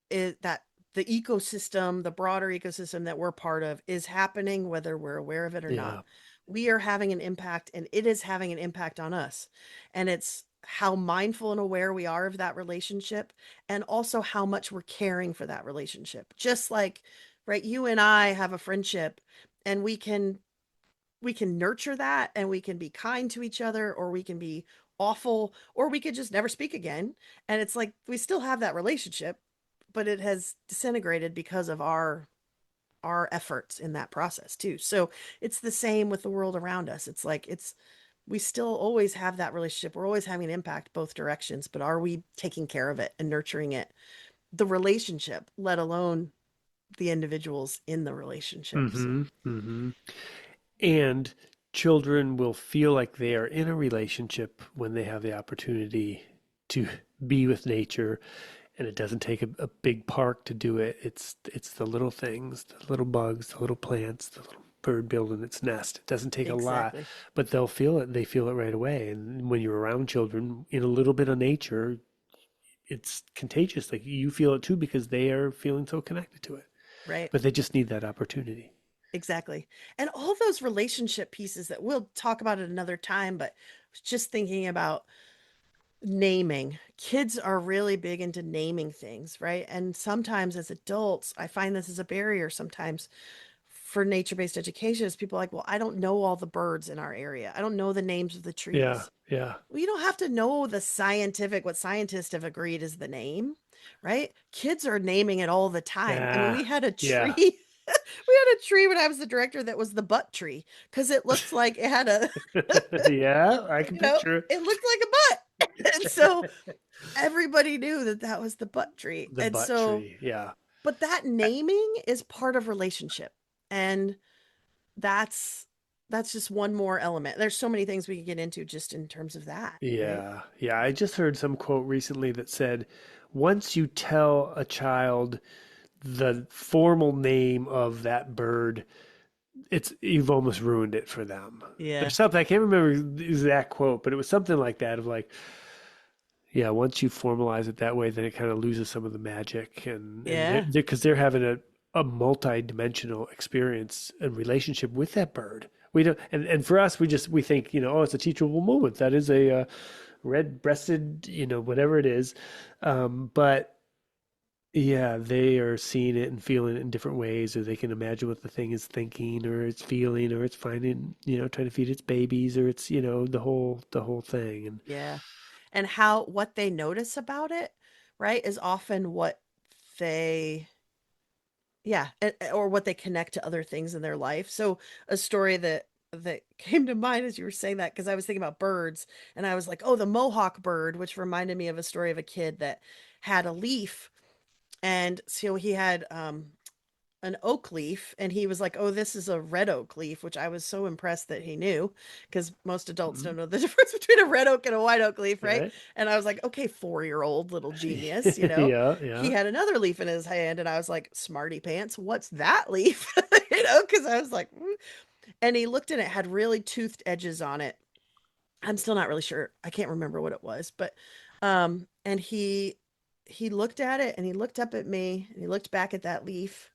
is that the ecosystem, the broader ecosystem that we're part of is happening whether we're aware of it or not. Yeah. We are having an impact and it is having an impact on us. And it's how mindful and aware we are of that relationship and also how much we're caring for that relationship. Just like, right, you and I have a friendship and we can nurture that and we can be kind to each other or we can be awful or we could just never speak again and it's like we still have that relationship but it has disintegrated because of our efforts in that process too. So it's the same with the world around us. It's like we still always have that relationship. We're always having an impact both directions, but are we taking care of it and nurturing it? The relationship, let alone the individuals in the relationship. So Mm-hmm. Mm-hmm. And children will feel like they are in a relationship when they have the opportunity to be with nature, and it doesn't take a big park to do it. It's the little things, the little bugs, the little plants, the little bird building its nest. It doesn't take a lot, exactly. but they'll feel it. They feel it right away. And when you're around children in a little bit of nature, it's contagious. Like you feel it too because they are feeling so connected to it. Right. But they just need that opportunity. Exactly. And all those relationship pieces that we'll talk about at another time, but just thinking about naming. Kids are really big into naming things, right? And sometimes as adults, I find this is a barrier sometimes for nature-based education is people are like, well, I don't know all the birds in our area. I don't know the names of the Yeah, trees. yeah, Well, you don't have to know what scientists have agreed is the name, right? Kids are naming it all the time. I mean, we yeah, had a tree. yeah. We had a tree when I was the director that was the butt tree because it looked like it had a, Yeah, I can picture it. it looked like a butt. And so everybody knew that that was the butt tree. The And butt so, tree. Yeah. but that naming is part of relationship. And that's that's just one more element. There's so many things we could get into just in terms of that, right? Yeah. Yeah. I just heard some quote recently that said, once you tell a child the formal name of that bird, it's you've almost ruined it for them. Yeah. There's something I can't remember the exact quote, but it was something like that of like, yeah, once you formalize it that way, then it kind of loses some of the magic, and Yeah. because they're having a multi-dimensional experience and relationship with that bird. We don't, and for us, we think, oh, it's a teachable moment. That is a red-breasted, whatever it is, but yeah, they are seeing it and feeling it in different ways, or they can imagine what the thing is thinking, or it's feeling, or it's finding, trying to feed its babies, or it's, the whole thing, and Yeah. And how what they notice about it, right, is often what they yeah, or what they connect to other things in their life. So a story that came to mind as you were saying that because I was thinking about birds and I was like, "Oh, the mohawk bird," which reminded me of a story of a kid that had a leaf And so he had an oak leaf, and he was like, "Oh, this is a red oak leaf," which I was so impressed that he knew, because most adults Mhm. don't know the difference between a red oak and a white oak leaf, right? Right? And I was like, "Okay, 4-year-old little genius, you know." Yeah, He yeah. had another leaf in his hand, and I was like, "Smarty pants, what's that leaf?" You know, because I was like, "Mm." And he looked at it, had really toothed edges on it. I'm still not really sure. I can't remember what it was, but and he looked at it, and he looked up at me, and he looked back at that leaf,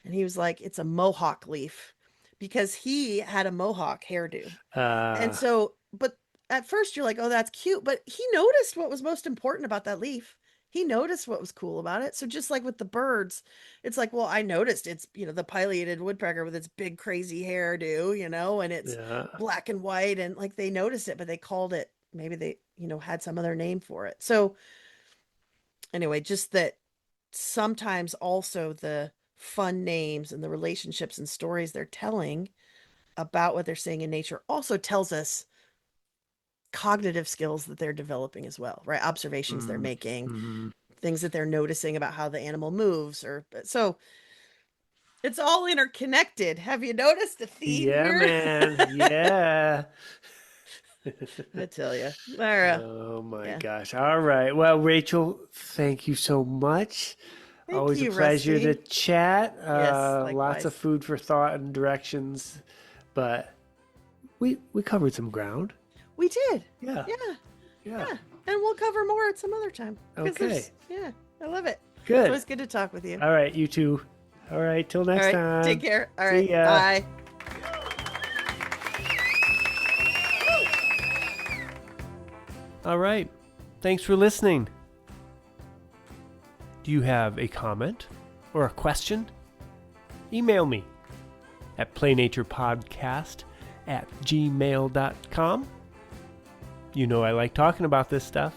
and he was like, "It's a mohawk leaf," because he had a mohawk hairdo. And Uh, so, but at first you're like, "Oh, that's cute." But he noticed what was most important about that leaf. He noticed what was cool about it. So just like with the birds, it's like, well, I noticed it's, the pileated woodpecker with its big crazy hairdo, and it's yeah. black and white, and like they noticed it, but they called it, maybe they, had some other name for it. So anyway, just that sometimes also the fun names and the relationships and stories they're telling about what they're seeing in nature also tells us cognitive skills that they're developing as well, right? Observations they're Mm, making, mm. things that they're noticing about how the animal moves, or so it's all interconnected. Have you noticed a theme Yeah, here? man. Yeah. I tell you. All right. Oh my Yeah. gosh. All right. Well, Rachel, thank you so much. Thank Always a you, pleasure to Rusty. chat. Yes, Lots of likewise. food for thought and directions, but we covered some ground. We did. Yeah. Yeah. Yeah. Yeah. And we'll cover more at some other time, because Okay. I love it. It's Good. always good to talk with you. All right, you two. All right, till All next right. Take time. care. All right. See ya. Bye. All right. Thanks for listening. Do you have a comment or a question? Email me at playnaturepodcast@gmail.com. You know I like talking about this stuff.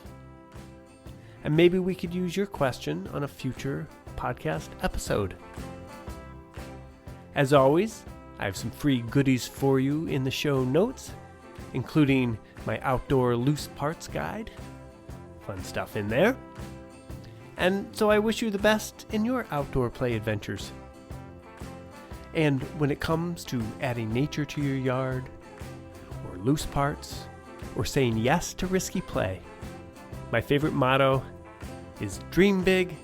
And maybe we could use your question on a future podcast episode. As always, I have some free goodies for you in the show notes, including my outdoor loose parts guide. Fun stuff in there. And so I wish you the best in your outdoor play adventures. And when it comes to adding nature to your yard, or loose parts, or saying yes to risky play, my favorite motto is dream big,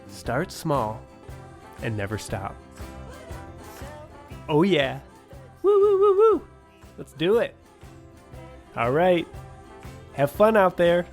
start small, and never stop. Oh yeah. Woo, woo, woo, woo. Let's do it. All right. Have fun out there.